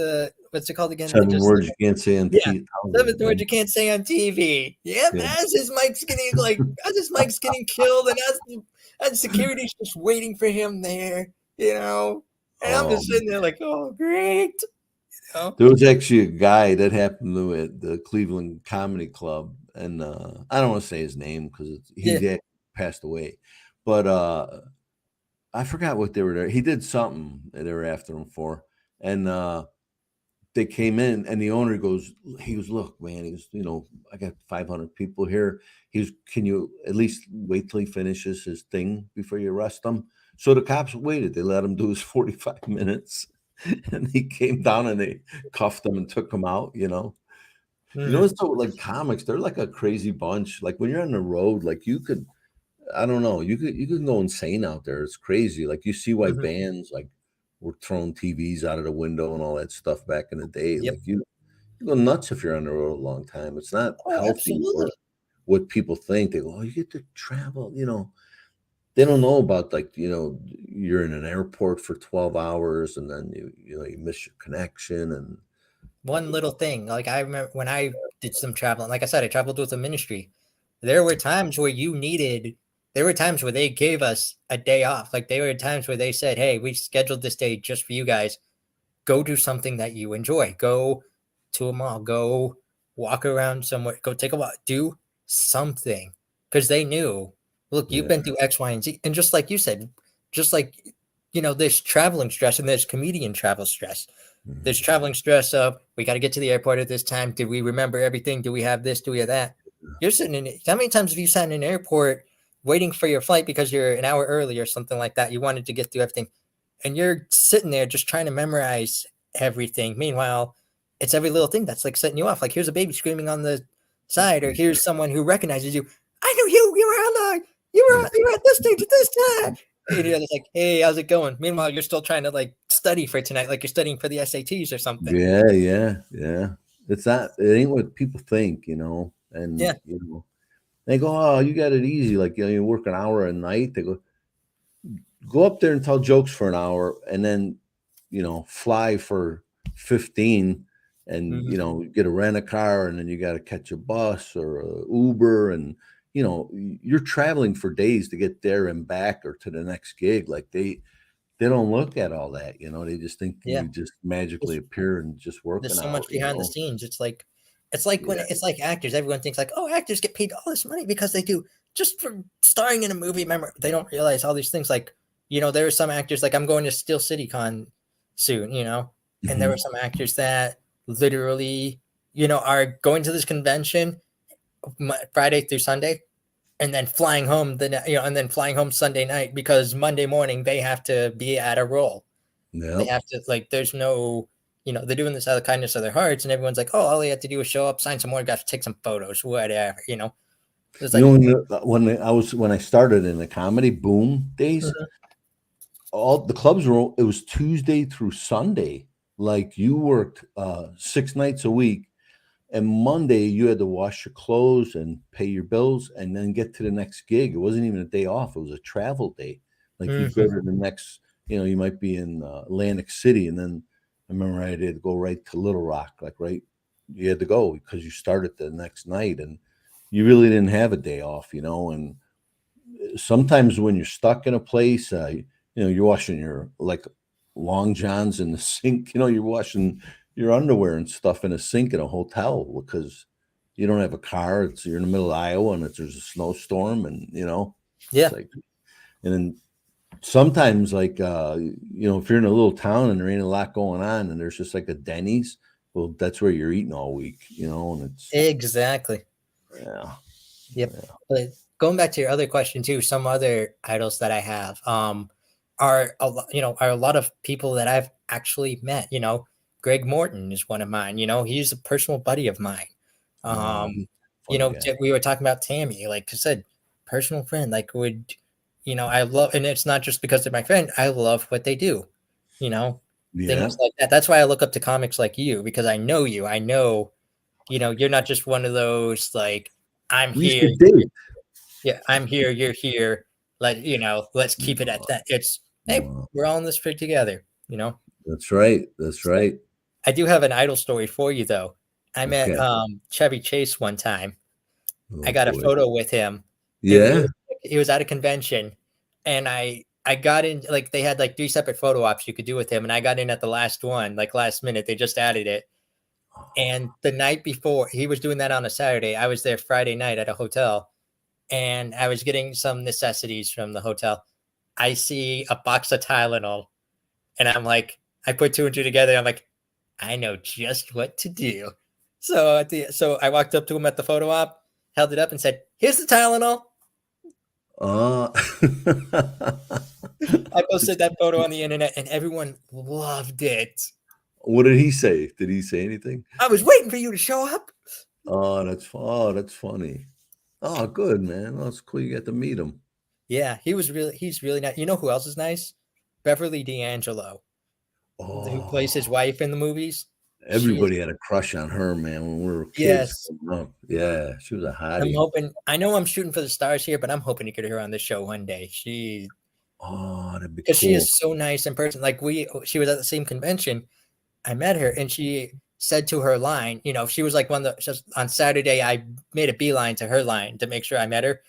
what's it called again? They 7 just words you can't say on Yeah, seventh word television. you can't say on TV. Yep, Yeah. as his mic's getting killed, and as security's just waiting for him there. And I'm just Um, sitting there like, oh, great. You know? there was actually a guy that happened to at the Cleveland Comedy Club, and I don't want to say his name because Yeah. he passed away, but I forgot what they were there. He did something that they were after him for, and they came in, and the owner he goes, look, man, he goes, I got 500 people here. He goes, can you at least wait till he finishes his thing before you arrest him? So the cops waited. They let him do his 45 minutes, and he came down and they cuffed him and took him out. Mhm. So like comics, they're like a crazy bunch. Like when you're on the road, like I don't know, you could go insane out there. It's crazy. Like you see why Mhm. bands like were throwing TVs out of the window and all that stuff back in the day. Yep. Like you go nuts if you're on the road a long time. It's not Oh, healthy or absolutely. what people think. They go, oh, you get to travel. They don't know about like you're in an airport for 12 hours and then you miss your connection and One little thing, like, I remember when I did some traveling, like I said, I traveled with a ministry. There were times where there were times where they gave us a day off. Like, there were times where they said, "Hey, we scheduled this day just for you guys. Go do something that you enjoy. Go to a mall. Go walk around somewhere. Go take a walk. Do something." Because they knew, look, you've yeah. been through X, Y, and Z. And just like you said, just like, there's traveling stress and there's comedian travel stress. There's Mhm. traveling stress of, we got to get to the airport at this time. Did we remember everything? Do we have this? Do we have that? You're sitting in How many times have you sat in an airport waiting for your flight because you're an hour early or something like that? You wanted to get through everything, and you're sitting there just trying to memorize everything. Meanwhile, it's every little thing that's like setting you off. Like, here's a baby screaming on the side, or here's someone who recognizes you. I knew you. You were at this stage at this time. And you're just like, hey, how's it going? Meanwhile, you're still trying to like study for tonight, like you're studying for the SATs or something. Yeah, yeah, yeah. It ain't what people think, and Yeah. they go, oh, you got it easy. Like, you work an hour a night. They go up there and tell jokes for an hour and then, fly for 15 and, Hmm. get a rent a car and then you got to catch a bus or a Uber. And, you're traveling for days to get there and back or to the next gig. Like they don't look at all that, they just think Yeah. you just magically appear and just working There's so out, much behind the scenes. It's like when Yeah. it's like actors. Everyone thinks like, oh, actors get paid all this money because they do just for starring in a movie. Remember, they don't realize all these things. Like, there are some actors, like I'm going to Steel City Con soon, and there Mhm. were some actors that literally, are going to this convention Friday through Sunday, and then flying home and then flying home Sunday night because Monday morning they have to be at a role. They Yep. have to, like, there's no, they're doing this out of the kindness of their hearts, and everyone's like, oh, all they have to do is show up, sign some autographs, take some photos, whatever. It's like, When I started in the comedy boom days, mhm, all the clubs it was Tuesday through Sunday. Like you worked 6 nights a week, and Monday you had to wash your clothes and pay your bills and then get to the next gig. It wasn't even a day off, it was a travel day. Like you go mhm. to the next, you might be in Atlantic City, and then I remember I had to go right to Little Rock, you had to go because you started the next night, and you really didn't have a day off, and sometimes when you're stuck in a place, you're washing your long johns in the sink. You're washing your underwear and stuff in a sink in a hotel because you don't have a car. You're in the middle of Iowa and there's a snowstorm, and Yeah, it's like, and then sometimes if you're in a little town and there ain't a lot going on and there's just like a Denny's, well, that's where you're eating all week, and it's exactly. yeah. Yep. But going back to your other question too, some other idols that I have are are a lot of people that I've actually met. Greg Morton is one of mine. He's a personal buddy of mine. Oh, Um, funny guy. we were talking about Tammy, like I said, personal friend. I love, and it's not just because they're my friend. I love what they do. You know, Yeah. things like that. That's why I look up to comics like you, because I know you. I know, you're not just one of those like, I'm We used here. to date. Yeah, I'm here, you're here. Let's keep it at that. It's, hey, Wow. we're all in this pig together. That's right. That's So right. I do have an idol story for you though. I met Okay. Chevy Chase one time. I Oh got a boy. photo with him, and Yeah. he was at a convention, and I got in, like, they had like 3 separate photo ops you could do with him, and I got in at the last one, like last minute. They just added it. And the night before, he was doing that on a Saturday. I was there Friday night at a hotel, and I was getting some necessities from the hotel. I see a box of Tylenol, and I'm like, I put 2 and 2 together. I'm like, I know just what to do. So I walked up to him at the photo op, held it up, and said, "Here's the Tylenol." Uh, I posted that photo on the internet, and everyone loved it. what did he say? Did he say anything? I was waiting for you to show up. That's funny. Oh, good, man. Oh, it's cool you got to meet him. Yeah, he's really nice. You know who else is nice? Beverly D'Angelo, who plays his Oh, wife in the movies. She is, everybody had a crush on her, man, when we were kids yes. growing up. Yeah, she was a I'm hottie. hoping. I know I'm shooting for the stars here, but I'm hoping to get her on the show one day. Oh, that'd be Because she cool. is so nice in person. Like, she was at the same convention. I met her, and she said to her line, she was like just on Saturday. I made a beeline to her line to make sure I met her,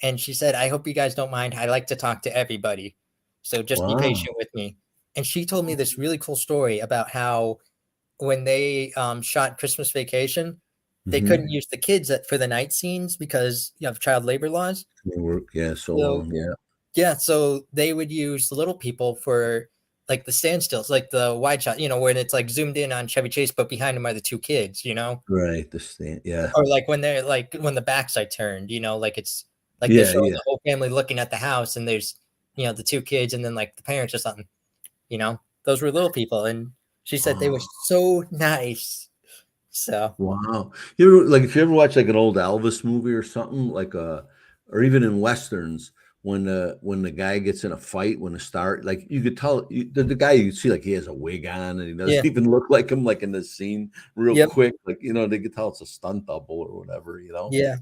and she said, "I hope you guys don't mind. I like to talk to everybody, so just be Wow. patient with me." And she told me this really cool story about how when they shot Christmas Vacation, they Mm-hmm. couldn't use the kids for the night scenes because of child labor laws. Work, yeah, so So long. Yeah. yeah, so they would use the little people for like the standstills, like the wide shot, where it's like zoomed in on Chevy Chase, but behind him are the 2 kids. Right. The stand. Yeah. Or like when the backside turned, like it's like they're Yeah. showing Yeah. the whole family looking at the house, and there's the 2 kids, and then like the parents or something. Those were little people, and she said they were Oh, so nice. So wow. If you ever watch like an old Elvis movie or something, or even in westerns, when the guy gets in a fight, when the star, like you could tell the guy, you could see like he has a wig on and he doesn't yeah, even look like him, like in the scene real yep, quick, they could tell it's a stunt double or whatever. yeah.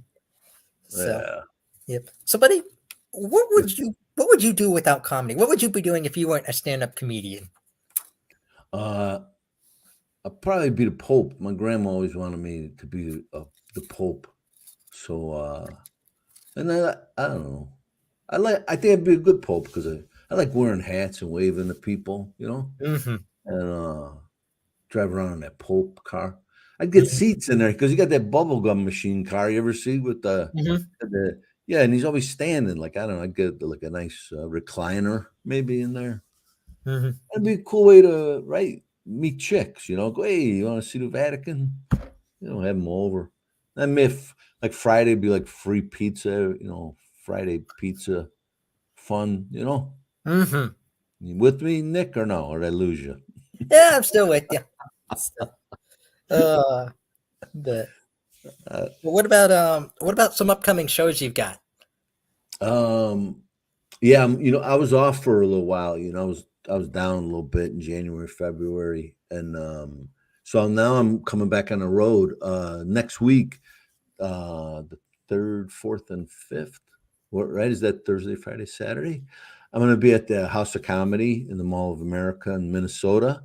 So Yeah. yep. So, buddy, what would you do without comedy? What would you be doing if you weren't a stand-up comedian? Uh, I'd probably be the Pope. My grandma always wanted me to be the Pope. So And I don't know. I think I'd be a good Pope because I like wearing hats and waving to people, Hmm. and drive around in that Pope car. I'd get seats in there because you got that bubble gum machine car you ever see with the yeah, and he's always standing. Like, I don't know, I'd get like a nice recliner maybe in there. Hmm. That'd be a cool way to meet chicks. Go, hey, you want to see the Vatican? Have them over. And if like Friday be like free pizza, Friday pizza fun. Hmm. You with me, Nick, or no? Or did I lose you? Yeah, I'm still with you. Still. Uh, but Uh, what about some upcoming shows you've got? um, yeah, I was off for a little while. I was down a little bit in January, February, and so now I'm coming back on the road next week, the 3rd, 4th, and 5th. What, right? Is that Thursday, Friday, Saturday? I'm going to be at the House of Comedy in the Mall of America in Minnesota,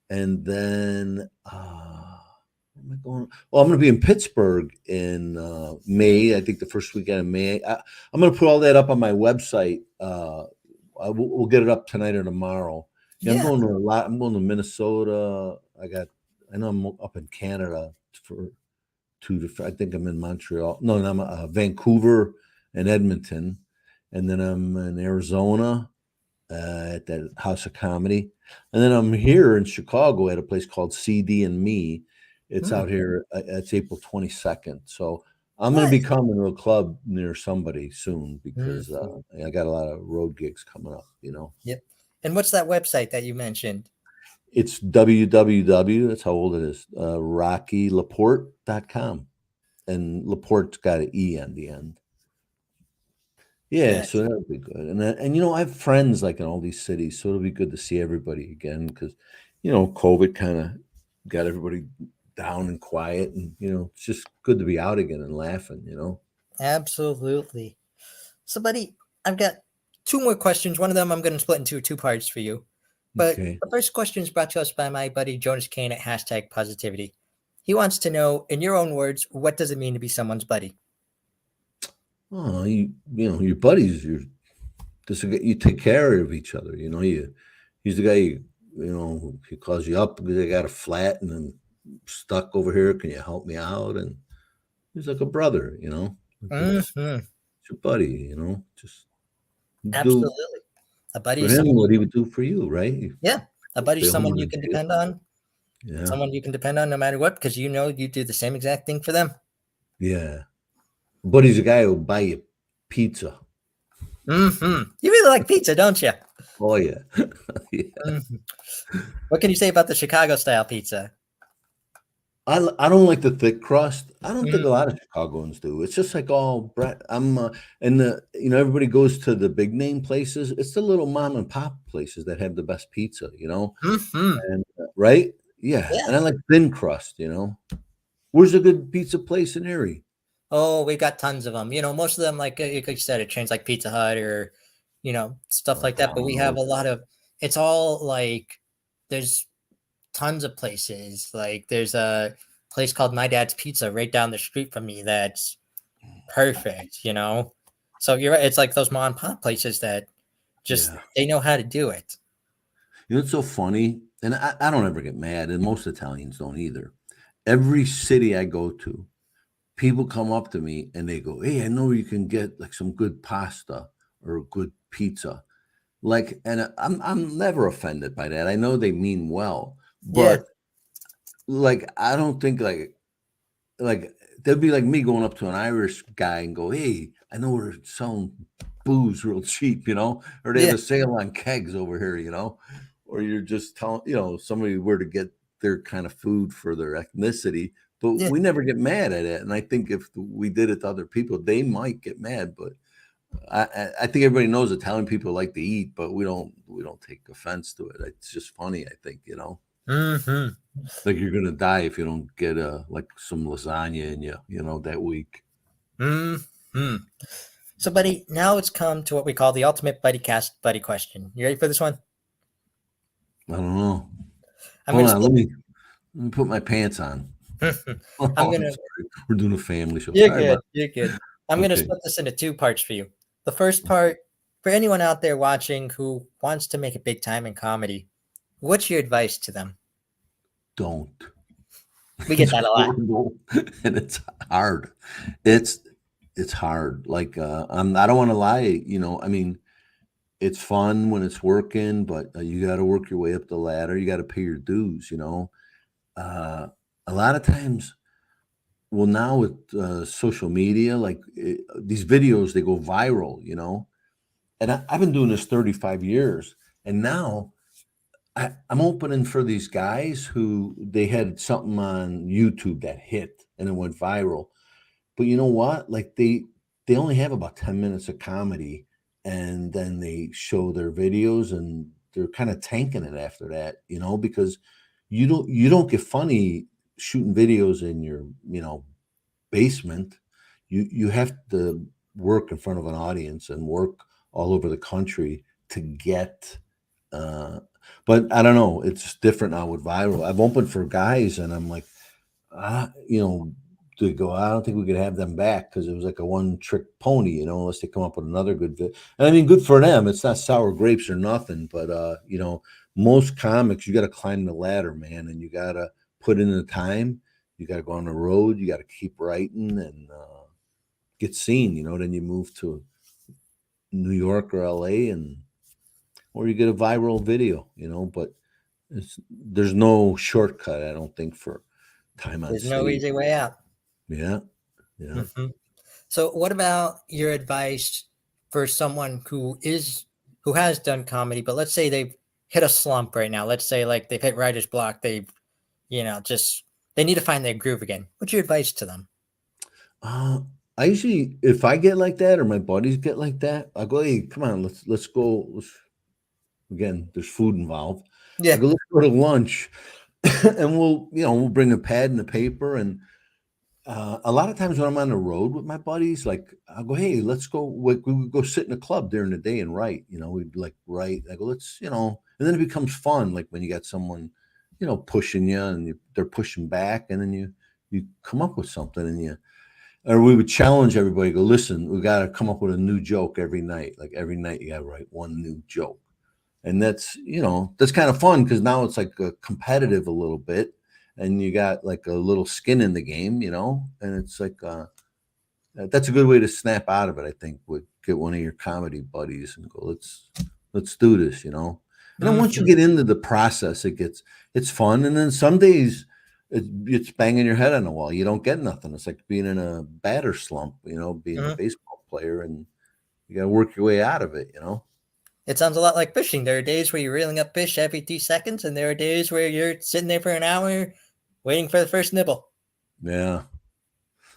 and then where am I going? Well, I'm going to be in Pittsburgh in May. I think the first weekend of May. I'm going to put all that up on my website. We'll get it up tonight or tomorrow. Yeah, I'm Yeah. going to a lot. I'm going to Minnesota. I know I'm up in Canada for 2 to. I think I'm in Montreal. No, I'm Vancouver and Edmonton, and then I'm in Arizona at that House of Comedy, and then I'm here in Chicago at a place called CD and Me. It's out here. It's April 22nd. So I'm going to be Nice. coming to a club near somebody soon because Mhm. I got a lot of road gigs coming up. Yep. And what's that website that you mentioned? It's www. That's how old it is. RockyLaPorte.com, and Laporte's got an E on the end. Yeah, so Nice. that would be good. And I have friends like in all these cities, so it'll be good to see everybody again because COVID kind of got everybody down and quiet, and it's just good to be out again and laughing. Absolutely. So, buddy, I've got two more questions. One of them I'm going to split into two parts for you. But Okay. the first question is brought to us by my buddy Jonas Kane at #Positivity. He wants to know, in your own words, what does it mean to be someone's buddy? Oh, your buddies, you take care of each other. He's the guy. He calls you up because I got a flat and I'm stuck over here. Can you help me out? And he's like a brother. Like it's Hmm. your buddy. Just do Absolutely. A buddy for is him someone what you, he would do for you, right? yeah, a buddy is Stay home someone you and can see it. depend on, Yeah, someone you can depend on no matter what, because you do the same exact thing for them. yeah. But he's a guy who'll buy you pizza. Hmm. You really like pizza, don't you? Oh yeah, yeah. Mhm. What can you say about the Chicago style pizza? I don't like the thick crust. I don't think Mm, a lot of Chicagoans do. It's just like all bread. And everybody goes to the big name places. It's the little mom and pop places that have the best pizza. mhm. And right, yeah. Yeah. And I like thin crust. Where's a good pizza place in Erie? Oh, we've got tons of them. Most of them, like you said, it chains like Pizza Hut or, stuff like that. I But we don't have know. a lot of. It's all like there's tons of places. Like there's a place called My Dad's Pizza right down the street from me. That's perfect. So you're right. It's like those mom and pop places that just Yeah. they know how to do it. It's so funny, and I don't ever get mad, and most Italians don't either. Every city I go to, people come up to me and they go, "Hey, I know you can get like some good pasta or good pizza." Like, and I'm never offended by that. I know they mean well, Yeah. but like I don't think like that'd be like me going up to an Irish guy and go, "Hey, I know we're selling booze real cheap, or they have Yeah. a sale on kegs over here, or you're just telling, somebody where to get their kind of food for their ethnicity." But Yeah. we never get mad at it, and I think if we did it to other people, they might get mad. But I think everybody knows Italian people like to eat, but we don't take offense to it. It's just funny, I think. Hmm. Like you're gonna die if you don't get like some lasagna in that week. Hmm. So, buddy, now it's come to what we call the ultimate Buddycast buddy question. You ready for this one? I don't know. I'm Hold gonna on, split. let me put my pants on. I'm Oh, I'm gonna. sorry. We're doing a family show. You're Sorry good. about You're good. I'm going to Okay. split this into 2 parts for you. The first part, for anyone out there watching who wants to make it big time in comedy, what's your advice to them? Don't. We get It's that a lot. horrible and it's hard. It's hard. Like I don't want to lie, I mean, it's fun when it's working, but you got to work your way up the ladder. You got to pay your dues, a lot of times, well, now with social media, like these videos, they go viral, and I've been doing this 35 years, and now I'm opening for these guys who they had something on YouTube that hit and it went viral. But you know what? Like they only have about 10 minutes of comedy, and then they show their videos and they're kind of tanking it after that, because you don't get funny shooting videos in your, basement. You have to work in front of an audience and work all over the country to get but I don't know, it's different now with viral. I've opened for guys and I'm like, to go, I don't think we could have them back because it was like a one-trick pony, unless they come up with another good vid. And I mean, good for them. It's not sour grapes or nothing, but most comics, you got to climb the ladder, man, and you got to put in the time. You got to go on the road. You got to keep writing and get seen. Then you move to New York or LA, or you get a viral video. But there's no shortcut, I don't think, for time on There's stage. no easy way out. Yeah. Mhm. So what about your advice for someone who has done comedy, but let's say they've hit a slump right now. Let's say like they've hit writer's block. They've, just they need to find their groove again. What's your advice to them? I usually, if I get like that or my buddies get like that, I go, hey, come on, let's go. Again, there's food involved. I Yeah. go, let's go to lunch, and we'll bring a pad and a paper. And a lot of times when I'm on the road with my buddies, like I'll go, hey, let's go. We would go sit in a club during the day and write. We'd like write. I go, let's, and then it becomes fun. Like when you got someone, pushing you and they're pushing back, and then you come up with something, and or we would challenge everybody. Go, listen, we got to come up with a new joke every night. Like every night you got to write one new joke. And that's kind of fun because now it's like competitive a little bit, and you got like a little skin in the game, and it's like that's a good way to snap out of it. I think would get one of your comedy buddies and go, let's do this, And then once you get into the process, it's fun. And then some days it's banging your head on the wall. You don't get nothing. It's like being in a batter slump, being a baseball player, and you got to work your way out of it, It sounds a lot like fishing. There are days where you're reeling up fish every 2 seconds, and there are days where you're sitting there for an hour waiting for the first nibble. Yeah.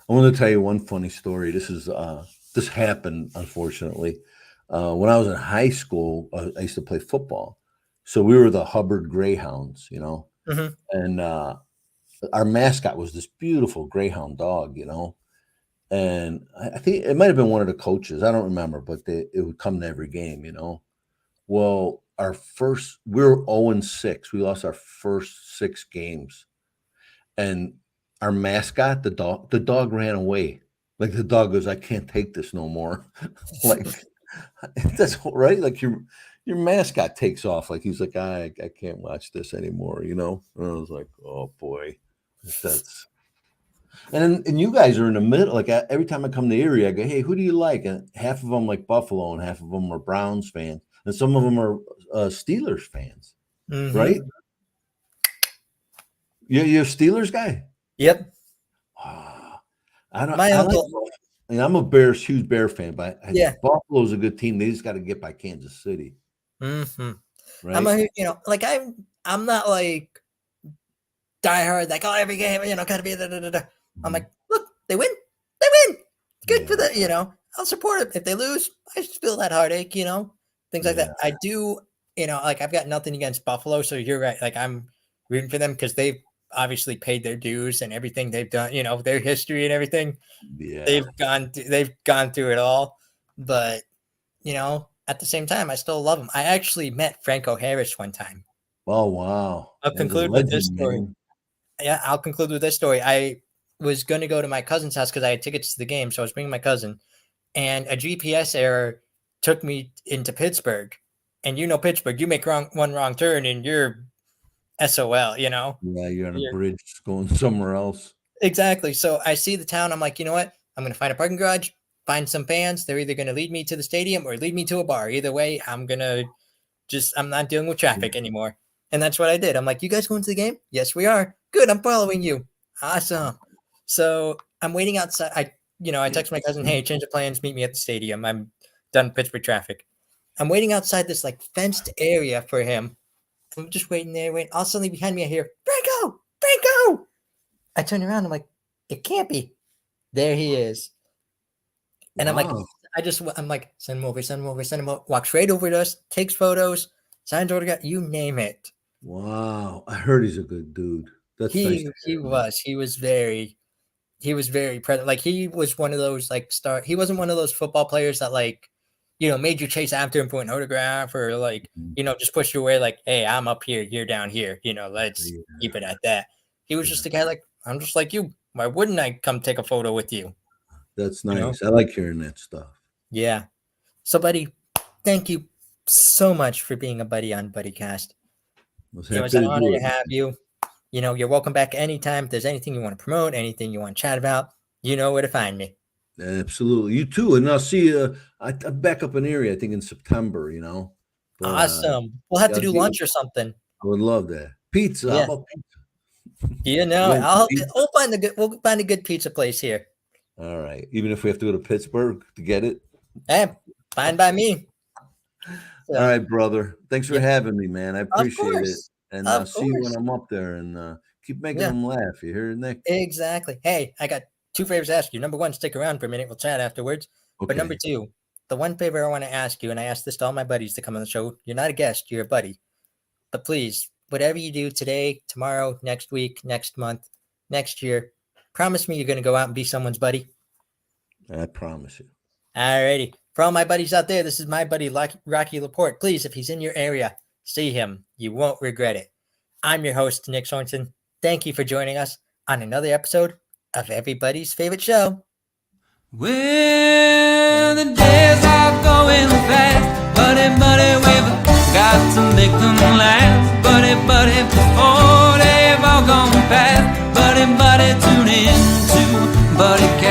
I want to tell you one funny story. This happened, unfortunately. When I was in high school, I used to play football. So we were the Hubbard Greyhounds, and our mascot was this beautiful Greyhound dog, and I think it might have been one of the coaches. I don't remember, but it would come to every game, Well, we were 0-6. We lost our first 6 games. And our mascot, the dog ran away. Like the dog goes, I can't take this no more. Like that's right. Like your mascot takes off. Like he's like, I can't watch this anymore, And I was like, oh boy, and you guys are in the middle. Like every time I come to Erie, I go, hey, who do you like? And half of them like Buffalo, and half of them are Browns fans, and some of them are Steelers fans, right? You're a Steelers guy? Yep. I don't. My uncle. I'm a huge Bear fan, but Buffalo's a good team. They just got to get by Kansas City. Mm-hmm. Right? I'm not like diehard, like every game, gotta be I'm like, look, they win. Good for the, I'll support it. If they lose, I just feel that heartache, things like that. I do, I've got nothing against Buffalo, so you're right. Like I'm rooting for them because they've obviously paid their dues and everything they've done, their history and everything. Yeah. They've gone through it all. But, at the same time, I still love them. I actually met Franco Harris one time. Oh, wow. I'll conclude with this story. Man. Yeah, I'll conclude with this story. was going to go to my cousin's house because I had tickets to the game. So I was bringing my cousin, and a GPS error took me into Pittsburgh. And Pittsburgh, you make one wrong turn and you're SOL, Yeah, you're on a bridge going somewhere else. Exactly. So I see the town. I'm like, you know what? I'm going to find a parking garage, find some fans. They're either going to lead me to the stadium or lead me to a bar. Either way, I'm not dealing with traffic anymore. And that's what I did. I'm like, you guys going to the game? Yes, we are. Good. I'm following you. Awesome. So I'm waiting outside. I text my cousin, hey, change of plans. Meet me at the stadium. I'm done with Pittsburgh traffic. I'm waiting outside this like fenced area for him. I'm just waiting there. All suddenly behind me, I hear, Franco! I turn around. I'm like, it can't be. There he is. And wow. I'm like, send him over. Walks right over to us, takes photos, signs autograph, you name it. Wow. I heard he's a good dude. That's nice. He was very present. Like he was one of those he wasn't one of those football players that made you chase after him for an autograph or just push you away like, hey, I'm up here, you're down here. Let's keep it at that. He was just a guy like, I'm just like you. Why wouldn't I come take a photo with you? That's nice. I like hearing that stuff. Yeah. So, buddy, thank you so much for being a buddy on Buddycast. It was an honor to have you. You're welcome back anytime. If there's anything you want to promote, anything you want to chat about, you know where to find me. Absolutely. You too. And I'll see you. I'm back up in area, I think in September, But, awesome. We'll have to do lunch or something. I would love that. Pizza. Yeah. How about pizza? We'll find a good pizza place here. All right. Even if we have to go to Pittsburgh to get it. Hey, fine by me. So, all right, brother. Thanks for having me, man. I appreciate it. And I'll see you when I'm up there and keep making them laugh. You hear, Nick? Exactly. Hey, I got 2 favors to ask you. Number 1, stick around for a minute. We'll chat afterwards. Okay. But number 2, the one favor I want to ask you, and I ask this to all my buddies to come on the show. You're not a guest. You're a buddy. But please, whatever you do today, tomorrow, next week, next month, next year, promise me you're going to go out and be someone's buddy. I promise you. All righty. For all my buddies out there, this is my buddy, Rocky LaPorte. Please, if he's in your area, see him. You won't regret it. I'm your host, Nick Sorensen. Thank you for joining us on another episode of everybody's favorite show. Well, the days are going fast. Buddy, we've got to make them last. Buddy, before they've all gone past. Buddy, tune in to Buddycast.